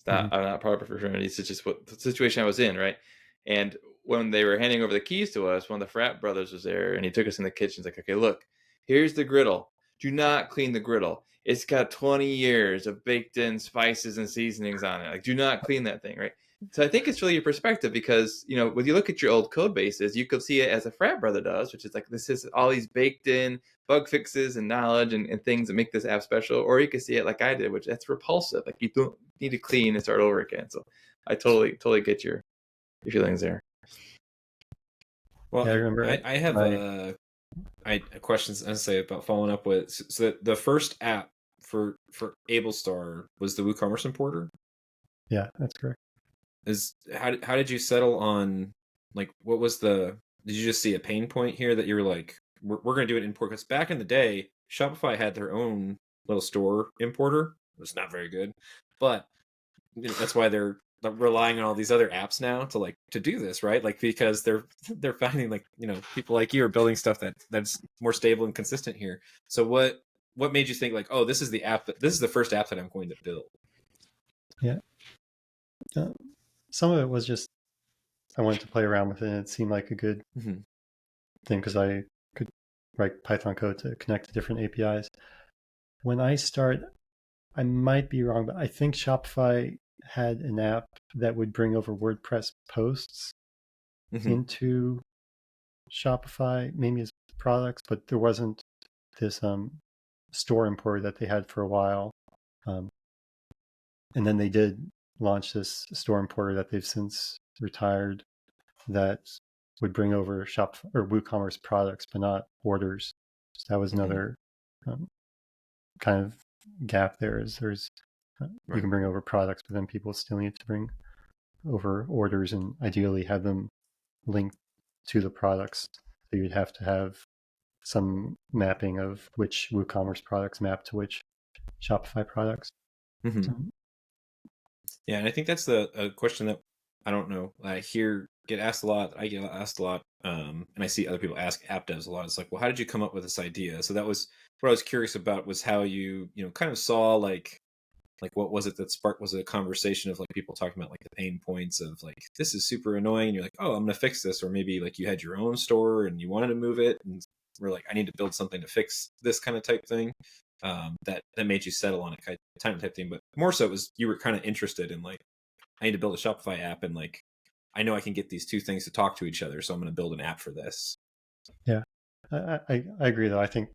I'm not part of a fraternity. It's just what the situation I was in, right? And when they were handing over the keys to us, one of the frat brothers was there, and he took us in the kitchen. He's like, "Okay, look, here's the griddle. Do not clean the griddle. It's got 20 years of baked-in spices and seasonings on it. Like, do not clean that thing, right?" So I think it's really your perspective, because when you look at your old code bases, you could see it as a frat brother does, which is like, this is all these baked-in bug fixes and knowledge and things that make this app special. Or you could see it like I did, which that's repulsive. Like, you don't need to clean and start over again. So I totally get your feelings there. Well, yeah, I remember I have questions I say about following up with. So the first app for Ablestar was the WooCommerce importer. Yeah, that's correct. How did you settle on, like, what was did you just see a pain point here that you were like, we're going to do an import? Because back in the day, Shopify had their own little store importer. It was not very good, but that's why they're relying on all these other apps now to do this, right? Like, because they're finding, like, people like you are building stuff that's more stable and consistent here. So what made you think, like, oh, this is the first app that I'm going to build? Yeah. Some of it was just I wanted to play around with it, and it seemed like a good thing because I could write Python code to connect to different APIs. When I start, I might be wrong, but I think Shopify had an app that would bring over WordPress posts into Shopify, maybe as products, but there wasn't this store importer that they had for a while. And then they did launch this store importer that they've since retired that would bring over Shopify or WooCommerce products, but not orders. So that was another kind of gap there. You can bring over products, but then people still need to bring over orders and ideally have them linked to the products. So you'd have to have some mapping of which WooCommerce products map to which Shopify products. Yeah, and I think that's a question that I don't know. I get asked a lot. I get asked a lot, and I see other people ask app devs a lot. It's like, well, how did you come up with this idea? So that was what I was curious about, was how you kind of saw like what was it that sparked? Was it a conversation of like people talking about like the pain points of like, this is super annoying, and you're like, oh, I'm gonna fix this, or maybe like you had your own store and you wanted to move it, and we're like, I need to build something to fix this kind of type thing. That made you settle on a kind of type thing, but more so it was you were kind of interested in like, I need to build a Shopify app, and like, I know I can get these two things to talk to each other, so I'm going to build an app for this. Yeah, I agree though. I think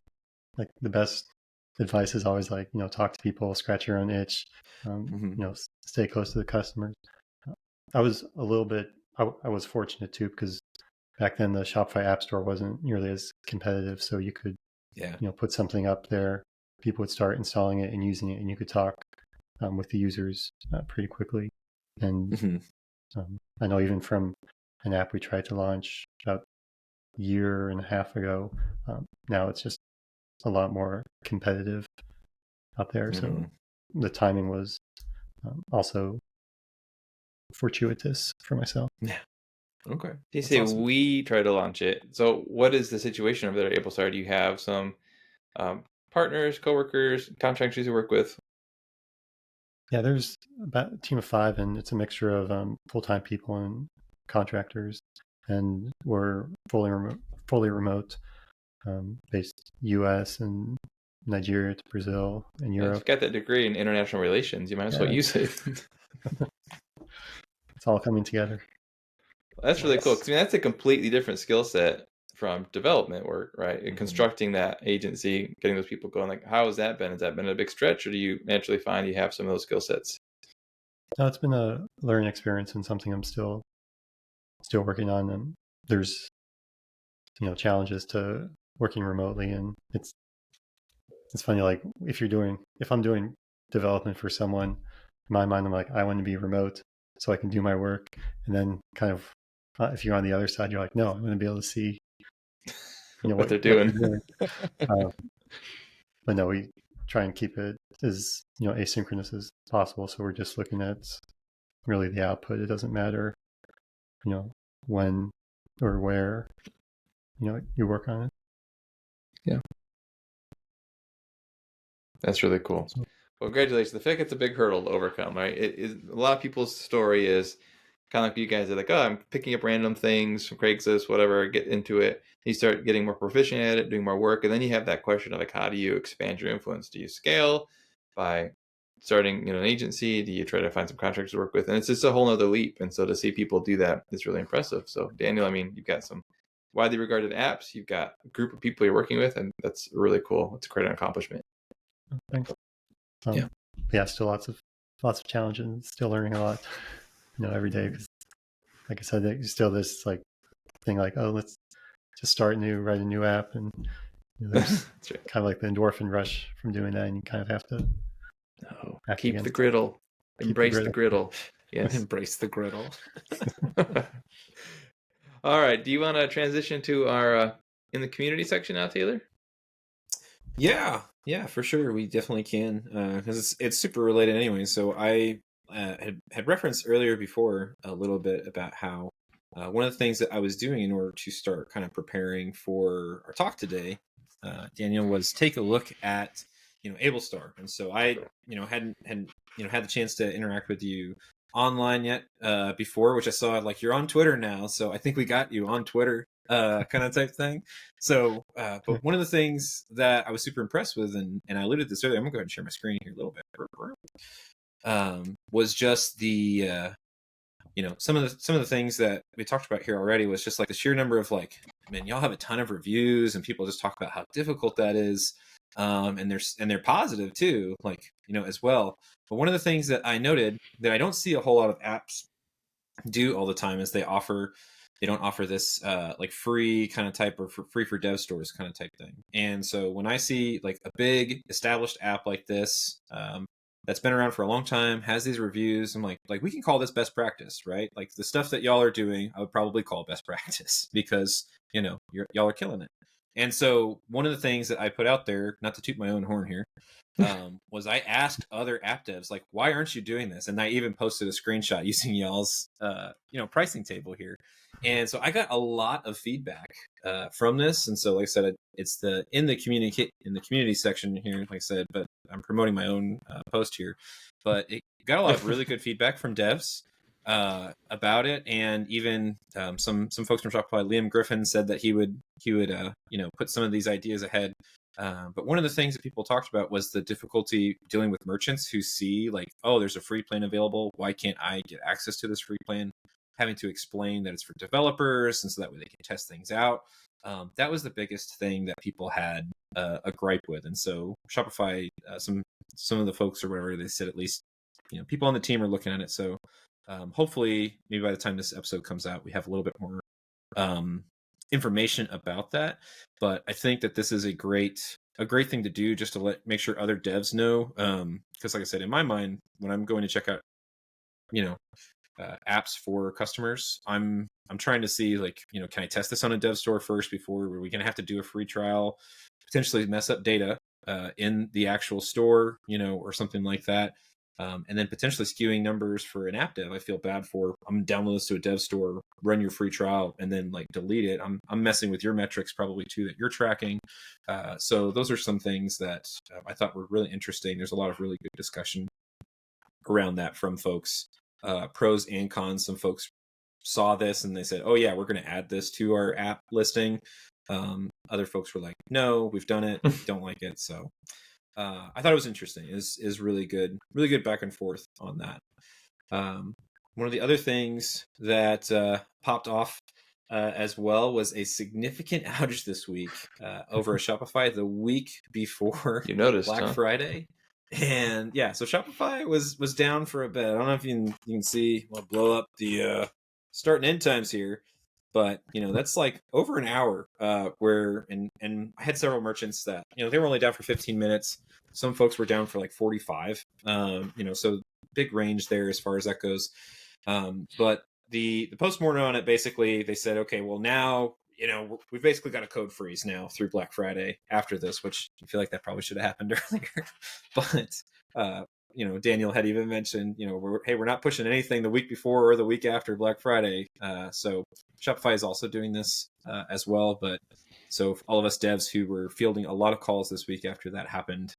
like the best advice is always like, talk to people, scratch your own itch, stay close to the customers. I was a little bit, I was fortunate too, because back then the Shopify App Store wasn't nearly as competitive, so you could put something up there, people would start installing it and using it, and you could talk with the users pretty quickly. And I know even from an app we tried to launch about a year and a half ago, now it's just a lot more competitive out there. So the timing was also fortuitous for myself. Yeah. Okay. You That's say awesome. we try to launch it. So what is the situation over there at Ablestar? Do you have some partners, coworkers, contractors you work with? Yeah, there's about a team of 5, and it's a mixture of full-time people and contractors, and we're fully remote, based U.S. and Nigeria to Brazil and Yeah, if Europe. you've got that degree in international relations, you might as well Yeah. use it. It's all coming together. That's really cool, Nice. because I mean, that's a completely different skill set from development work, right? And Mhm. constructing that agency, getting those people going. Like, how has that been? Has that been a big stretch, or do you naturally find you have some of those skill sets? No, it's been a learning experience and something I'm still working on. And there's challenges to working remotely, and it's funny. Like if I'm doing development for someone, in my mind I'm like, I want to be remote so I can do my work. And then kind of if you're on the other side, you're like, no, I'm going to be able to see What they're what doing. you're doing. But no, we try and keep it as asynchronous as possible. So we're just looking at really the output. It doesn't matter when or where you work on it. Yeah, that's really cool. Well, congratulations. I feel like it's a big hurdle to overcome, right? It is, a lot of people's story is kind of like you guys are like, oh, I'm picking up random things from Craigslist, whatever, get into it. You start getting more proficient at it, doing more work. And then you have that question of like, how do you expand your influence? Do you scale by starting an agency? Do you try to find some contractors to work with? And it's just a whole nother leap. And so to see people do that is really impressive. So Daniel, I mean, you've got some widely regarded apps. You've got a group of people you're working with, and that's really cool. It's quite an accomplishment. Thanks. Yeah. Still lots of challenges. Still learning a lot, every day. Because, like I said, there's still this like thing like, oh, let's just write a new app, and there's That's right. kind of like the endorphin rush from doing that, and you kind of have to keep the griddle. Embrace the griddle. Yes. Embrace the griddle. All right. Do you want to transition to our in the community section now, Taylor? Yeah, for sure. We definitely can, because it's super related anyway. So I had referenced earlier before a little bit about how one of the things that I was doing in order to start kind of preparing for our talk today, Daniel, was take a look at Ablestar. And so I hadn't had the chance to interact with you online yet before, which I saw like you're on Twitter now, so I think we got you on Twitter kind of type thing. So but one of the things that I was super impressed with, and I alluded to this earlier, I'm gonna go ahead and share my screen here a little bit, was just the some of the things that we talked about here already, was just like the sheer number of like, man, y'all have a ton of reviews and people just talk about how difficult that is, and they're positive too, like as well. But one of the things that I noted that I don't see a whole lot of apps do all the time is they don't offer this like free kind of type, or free for dev stores kind of type thing. And so when I see like a big established app like this, that's been around for a long time, has these reviews, I'm like we can call this best practice, right? Like the stuff that y'all are doing, I would probably call best practice because y'all are killing it. And so one of the things that I put out there, not to toot my own horn here, was I asked other app devs, like, why aren't you doing this? And I even posted a screenshot using y'all's pricing table here. And so I got a lot of feedback from this. And so, like I said, it's in the community section here, like I said, but I'm promoting my own post here. But it got a lot of really good feedback from devs about it, and even some folks from Shopify. Liam Griffin said that he would put some of these ideas ahead. But one of the things that people talked about was the difficulty dealing with merchants who see like, oh, there's a free plan available. Why can't I get access to this free plan? Having to explain that it's for developers, and so that way they can test things out. That was the biggest thing that people had a gripe with. And so Shopify, some of the folks or whatever, they said at least people on the team are looking at it. So hopefully maybe by the time this episode comes out, we have a little bit more information about that. But I think that this is a great thing to do, just to make sure other devs know, because like I said, in my mind, when I'm going to check out apps for customers, I'm trying to see like, can I test this on a dev store first before we're going to have to do a free trial, potentially mess up data in the actual store, or something like that. and then potentially skewing numbers for an app dev. I feel bad for. I'm download this to a dev store, run your free trial, and then like delete it. I'm messing with your metrics probably too that you're tracking. So those are some things that I thought were really interesting. There's a lot of really good discussion around that from folks, pros and cons. Some folks saw this and they said, "Oh yeah, we're going to add this to our app listing." Other folks were like, "No, we've done it. Don't like it." So. I thought it was interesting. Is really good back and forth on that. One of the other things that popped off as well was a significant outage this week over at Shopify the week before You noticed, Black Friday. And yeah, so Shopify was down for a bit. I don't know if you can see. We'll blow up the start and end times here. But that's like over an hour. Where and I had several merchants that they were only down for 15 minutes. Some folks were down for like 45. So big range there as far as that goes. But the postmortem on it, basically they said, okay, well now we've basically got a code freeze now through Black Friday after this, which I feel like that probably should have happened earlier. But Daniel had even mentioned, we're not pushing anything the week before or the week after Black Friday. So Shopify is also doing this as well. But so all of us devs who were fielding a lot of calls this week after that happened,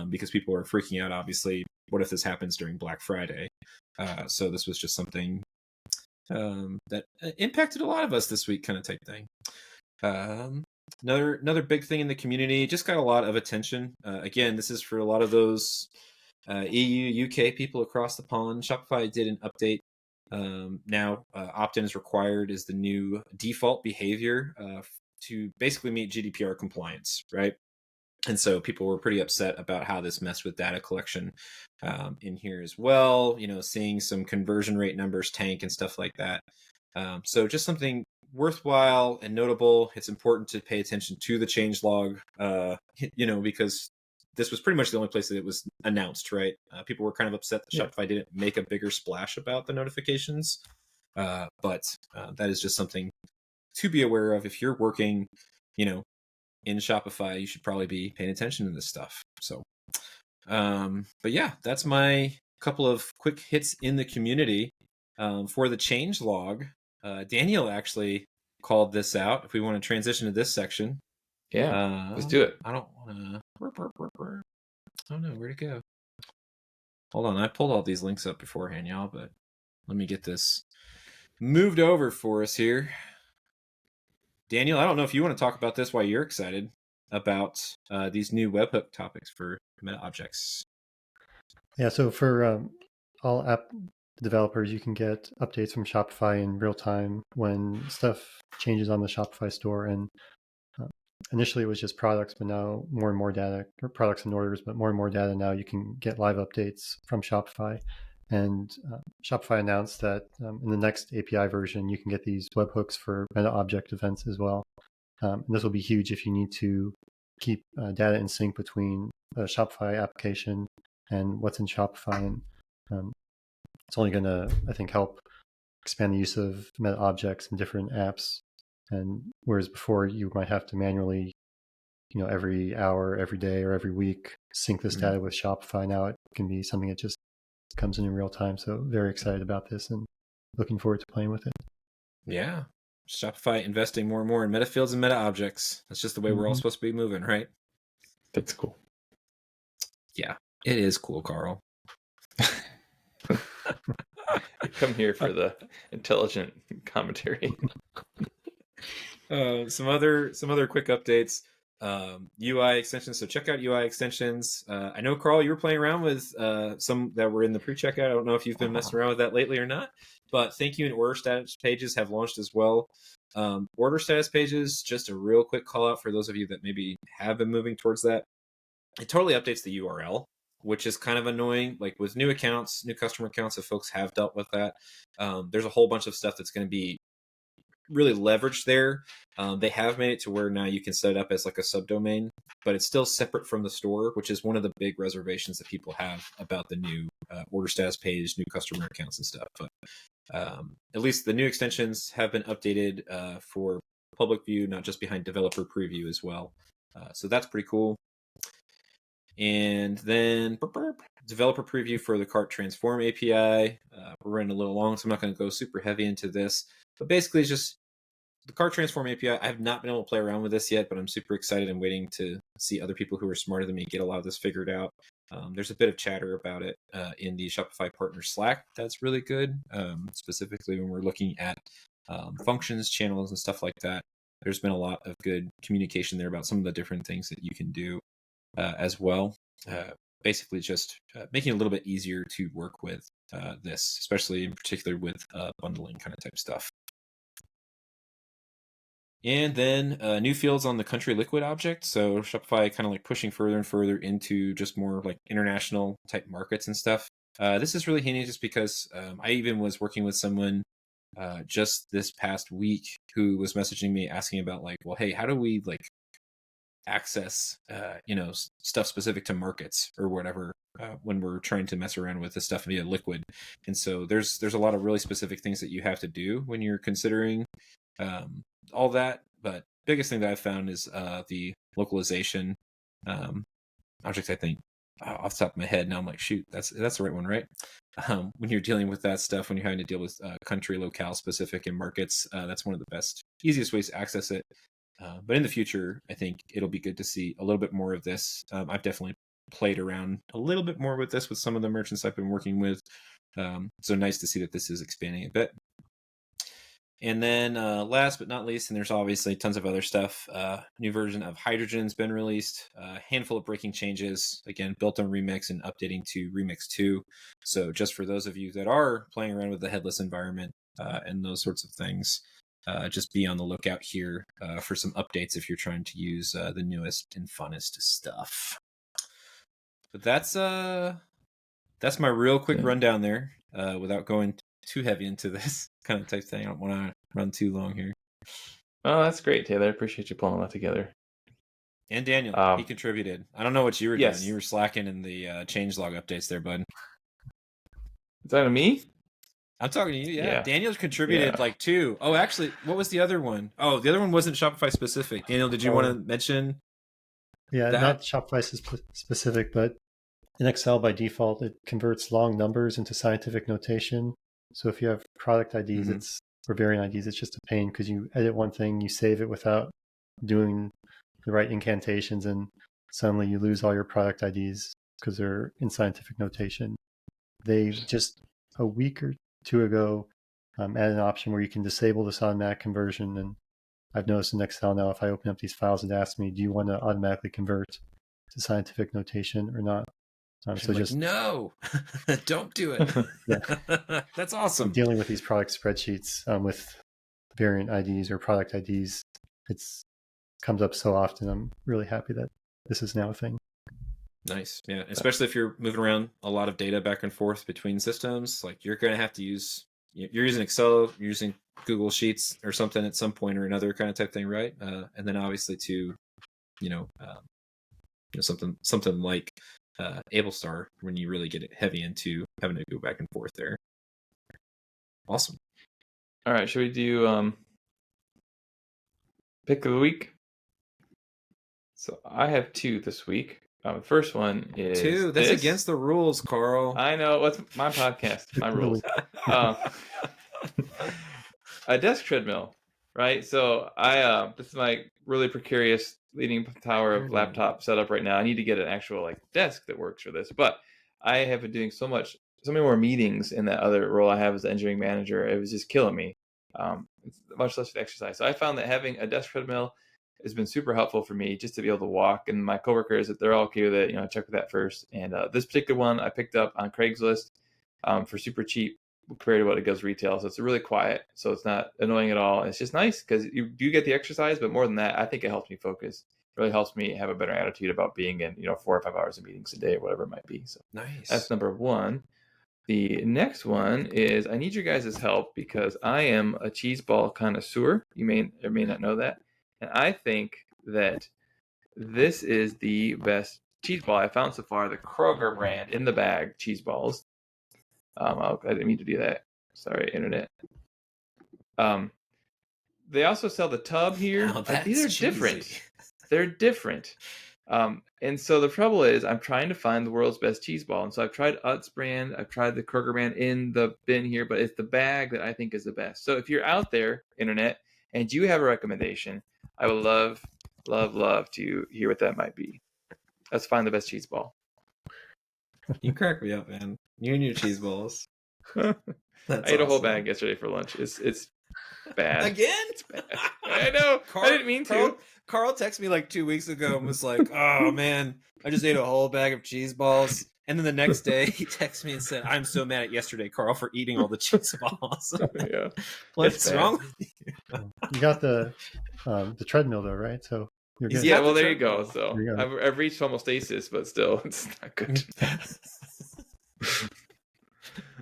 because people are freaking out, obviously, what if this happens during Black Friday? So this was just something that impacted a lot of us this week, kind of type thing. Another big thing in the community, just got a lot of attention. Again, this is for a lot of those EU, UK people across the pond. Shopify did an update. Now opt-in is required is the new default behavior to basically meet GDPR compliance, right? And so people were pretty upset about how this messed with data collection in here as well, seeing some conversion rate numbers tank and stuff like that. So just something worthwhile and notable. It's important to pay attention to the changelog, because this was pretty much the only place that it was announced, right? People were kind of upset that Shopify didn't make a bigger splash about the notifications. But that is just something to be aware of. If you're working, in Shopify, you should probably be paying attention to this stuff. So, but yeah, that's my couple of quick hits in the community. For the changelog, Daniel actually called this out. If we want to transition to this section. Yeah, let's do it. I don't want to... Oh no, where'd it go? Hold on, I pulled all these links up beforehand, y'all, but let me get this moved over for us here. Daniel, I don't know if you want to talk about this, why you're excited about these new webhook topics for meta objects. Yeah, so for all app developers, you can get updates from Shopify in real time when stuff changes on the Shopify store. And initially it was just products, but now more and more data, or products and orders, but more and more data now you can get live updates from Shopify. And Shopify announced that in the next API version, you can get these webhooks for meta object events as well. And this will be huge if you need to keep data in sync between the Shopify application and what's in Shopify. And it's only going to, I think, help expand the use of meta objects in different apps. And whereas before you might have to manually, every hour, every day, or every week sync this data with Shopify, now it can be something that just comes in real time. So very excited about this and looking forward to playing with it. Yeah. Shopify investing more and more in metafields and meta objects. That's just the way we're all supposed to be moving, right? That's cool. Yeah, it is cool, Karl. You come here for the intelligent commentary. Some other quick updates. UI extensions. So check out UI extensions. I know, Karl, you were playing around with some that were in the pre-checkout. I don't know if you've been messing around with that lately or not, but thank you and order status pages have launched as well. Order status pages, just a real quick call out for those of you that maybe have been moving towards that. It totally updates the URL, which is kind of annoying. Like with new accounts, new customer accounts, if folks have dealt with that, there's a whole bunch of stuff that's going to be really leveraged there. They have made it to where now you can set it up as like a subdomain, but it's still separate from the store, which is one of the big reservations that people have about the new order status page, new customer accounts and stuff. But at least the new extensions have been updated for public view, not just behind developer preview as well. So that's pretty cool. And then developer preview for the Cart Transform API. We're running a little long, so I'm not going to go super heavy into this. But basically, it's just the Cart Transform API. I have not been able to play around with this yet, but I'm super excited and waiting to see other people who are smarter than me get a lot of this figured out. There's a bit of chatter about it in the Shopify Partner Slack. That's really good, specifically when we're looking at functions, channels, and stuff like that. There's been a lot of good communication there about some of the different things that you can do as well. Basically, just making it a little bit easier to work with this, especially in particular with bundling kind of type stuff. And then new fields on the country liquid object. So Shopify kind of like pushing further and further into just more like international type markets and stuff. This is really handy just because I even was working with someone just this past week who was messaging me asking about like, well, hey, how do we like access stuff specific to markets or whatever when we're trying to mess around with this stuff via liquid. And so there's a lot of really specific things that you have to do when you're considering all that. But biggest thing that I've found is the localization object. I think off the top of my head now I'm like, shoot, that's the right one, right? When you're dealing with that stuff, when you're having to deal with country, locale specific and markets, that's one of the easiest ways to access it. But in the future, I think it'll be good to see a little bit more of this. I've definitely played around a little bit more with this with some of the merchants I've been working with. So nice to see that this is expanding a bit. And then last but not least, and there's obviously tons of other stuff, new version of Hydrogen's been released, a handful of breaking changes, again, built on Remix and updating to Remix 2. So just for those of you that are playing around with the headless environment and those sorts of things, just be on the lookout here for some updates if you're trying to use the newest and funnest stuff. But that's my real quick rundown there without going too heavy into this kind of type thing. I don't want to run too long here. Oh, that's great, Taylor. I appreciate you pulling that together. And Daniel, he contributed. I don't know what you were doing. You were slacking in the changelog updates there, bud. Is that me? I'm talking to you, yeah. Daniel's contributed like 2. Oh, actually, what was the other one? Oh, the other one wasn't Shopify specific. Daniel, did you want to mention that? Not Shopify specific, but in Excel by default, it converts long numbers into scientific notation. So if you have product IDs, or variant IDs, it's just a pain because you edit one thing, you save it without doing the right incantations, and suddenly you lose all your product IDs because they're in scientific notation. They just a week or 2 ago added an option where you can disable this automatic conversion. And I've noticed in Excel now, if I open up these files, it asks me, do you want to automatically convert to scientific notation or not? So just no, don't do it. That's awesome. Dealing with these product spreadsheets with variant IDs or product IDs, it's comes up so often. I'm really happy that this is now a thing. Nice. Yeah. Especially if you're moving around a lot of data back and forth between systems, like you're going to have to you're using Excel, you're using Google Sheets or something at some point or another kind of type thing, right? And then obviously to, something like Ablestar when you really get heavy into having to go back and forth there. Awesome. All right, should we do pick of the week? So I have 2 this week. The first one is 2. That's against the rules, Karl. I know. What's my podcast? My rules. A desk treadmill, right? So this is my really precarious leaning tower of laptop setup right now. I need to get an actual desk that works for this, but I have been doing so many more meetings in that other role I have as the engineering manager. It was just killing me. It's much less exercise. So I found that having a desk treadmill has been super helpful for me just to be able to walk. And my coworkers, they're all okay with it. I check with that first. And this particular one I picked up on Craigslist for super cheap compared to what it goes retail. So it's really quiet. So it's not annoying at all. It's just nice because you do get the exercise, but more than that, I think it helps me focus. It really helps me have a better attitude about being in 4 or 5 hours of meetings a day or whatever it might be. So nice. That's number 1. The next one is I need your guys' help because I am a cheese ball connoisseur. You may or may not know that. And I think that this is the best cheese ball I found so far, the Kroger brand in the bag cheese balls. I didn't mean to do that. Sorry, internet. They also sell the tub here. Oh, These are different. They're different. And so the trouble is, I'm trying to find the world's best cheese ball. And so I've tried Utz brand, I've tried the Kroger brand in the bin here, but it's the bag that I think is the best. So if you're out there, internet, and you have a recommendation, I would love to hear what that might be. Let's find the best cheese ball. You crack me up, man. You and your cheese balls. I ate a whole bag yesterday for lunch. It's bad. Again? It's bad. I know. I didn't mean to. Carl texted me like 2 weeks ago and was like, "Oh man, I just ate a whole bag of cheese balls." And then the next day he texted me and said, "I'm so mad at yesterday, Carl, for eating all the cheese balls." Yeah. What's wrong with you? You got the treadmill though, right? So you're good. Yeah, well, there you go. So I've reached homostasis, but still, it's not good.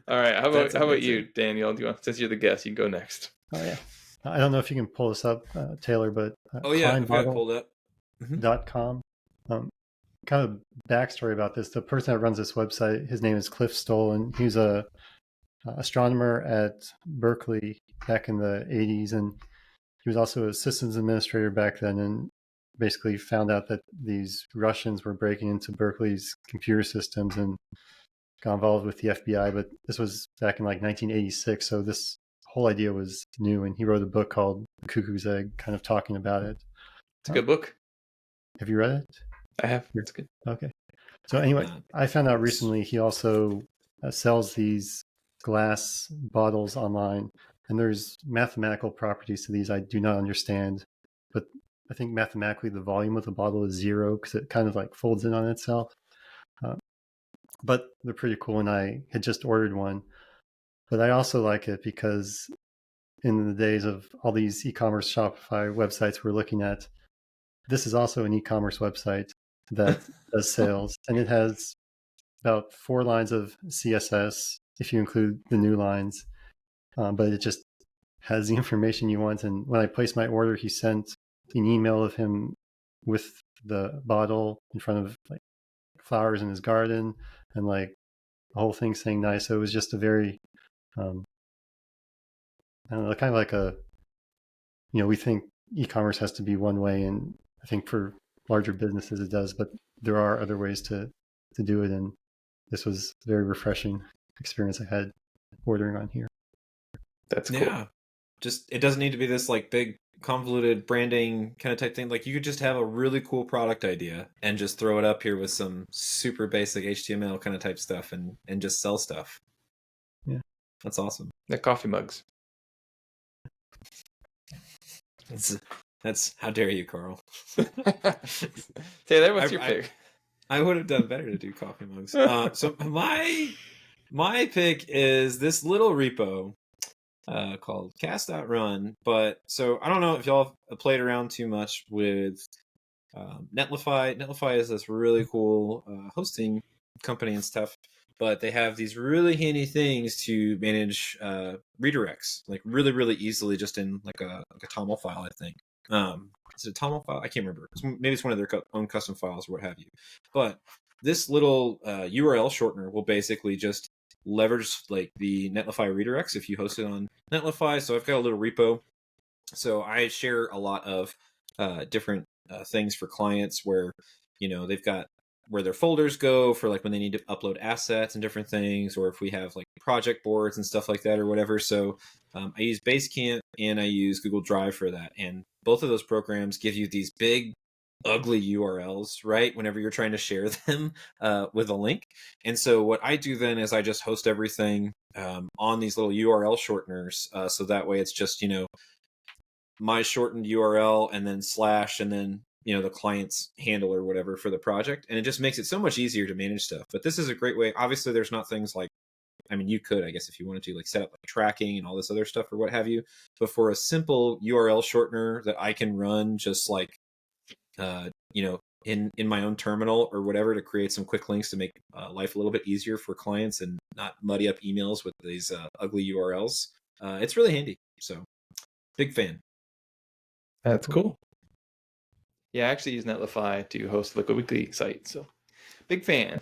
All right. How about you, Daniel? Do you want, since you're the guest, you can go next. Oh yeah. I don't know if you can pull this up, Taylor, but I've got it pulled up. .com. Kind of backstory about this. The person that runs this website, his name is Cliff Stoll, and he was a astronomer at Berkeley back in the 80s, and he was also a systems administrator back then, and basically found out that these Russians were breaking into Berkeley's computer systems and got involved with the FBI. But this was back in like 1986, so this whole idea was new, and he wrote a book called The Cuckoo's Egg, kind of talking about it. It's a good book. Have you read it? I have. It's good. Okay. So anyway, I found out recently he also sells these glass bottles online, and there's mathematical properties to these I do not understand, but I think mathematically the volume of the bottle is 0 because it kind of like folds in on itself. But they're pretty cool, and I had just ordered one. But I also like it because in the days of all these e-commerce Shopify websites we're looking at, this is also an e-commerce website that does sales, and it has about 4 lines of CSS if you include the new lines, but it just has the information you want. And when I placed my order, he sent an email of him with the bottle in front of like flowers in his garden and like the whole thing saying nice. So it was just a very I don't know, kind of like a, we think e-commerce has to be one way, and I think for larger businesses it does, but there are other ways to do it, and this was a very refreshing experience I had ordering on here. That's cool. Yeah. Just, it doesn't need to be this like big convoluted branding kind of type thing. Like you could just have a really cool product idea and just throw it up here with some super basic HTML kind of type stuff and just sell stuff. Yeah. That's awesome. The coffee mugs. That's how dare you, Karl. Taylor, what's your pick? I would have done better to do coffee mugs. So my pick is this little repo called Cast.Run. But so I don't know if y'all have played around too much with Netlify. Netlify is this really cool hosting company and stuff, but they have these really handy things to manage redirects, like really, really easily, just in like a TOML file, I think. Is it a TOML file? I can't remember. Maybe it's one of their own custom files or what have you. But this little URL shortener will basically just leverage like the Netlify redirects if you host it on Netlify. So I've got a little repo. So I share a lot of different things for clients where, they've got where their folders go for like when they need to upload assets and different things, or if we have like project boards and stuff like that or whatever. So I use Basecamp and I use Google Drive for that. And both of those programs give you these big, ugly URLs, right? Whenever you're trying to share them with a link. And so what I do then is I just host everything on these little URL shorteners. So that way it's just, my shortened URL and then / and then, the client's handle or whatever for the project. And it just makes it so much easier to manage stuff. But this is a great way. Obviously, there's not things like, you could, I guess, if you wanted to, like set up like tracking and all this other stuff or what have you. But for a simple URL shortener that I can run just like, in my own terminal or whatever to create some quick links to make life a little bit easier for clients and not muddy up emails with these ugly URLs. It's really handy. So big fan. That's cool. Yeah, I actually use Netlify to host the Liquid Weekly site. So big fan.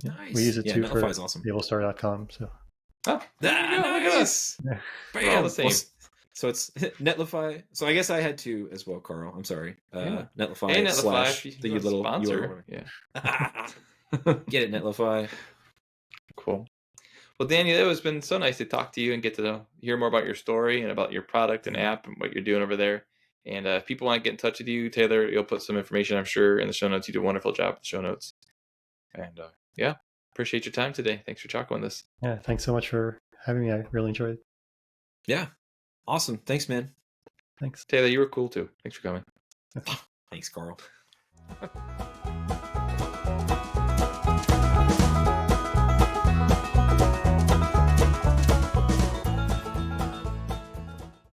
Nice. We use it too for awesome. Ablestar.com. So. Oh, Nice. We're all the same. So it's Netlify. So I guess I had to as well, Karl. I'm sorry. Yeah. Netlify Hey, slash if the you little sponsor. URL. Yeah. Get it, Netlify. Cool. Well, Daniel, it has been so nice to talk to you and get to hear more about your story and about your product and app and what you're doing over there. And if people want to get in touch with you, Taylor, you'll put some information, I'm sure, in the show notes. You do a wonderful job with the show notes. And yeah, appreciate your time today. Thanks for talking with us. Yeah, thanks so much for having me. I really enjoyed it. Yeah. Awesome. Thanks, man. Thanks. Taylor, you were cool too. Thanks for coming. Thanks, Karl.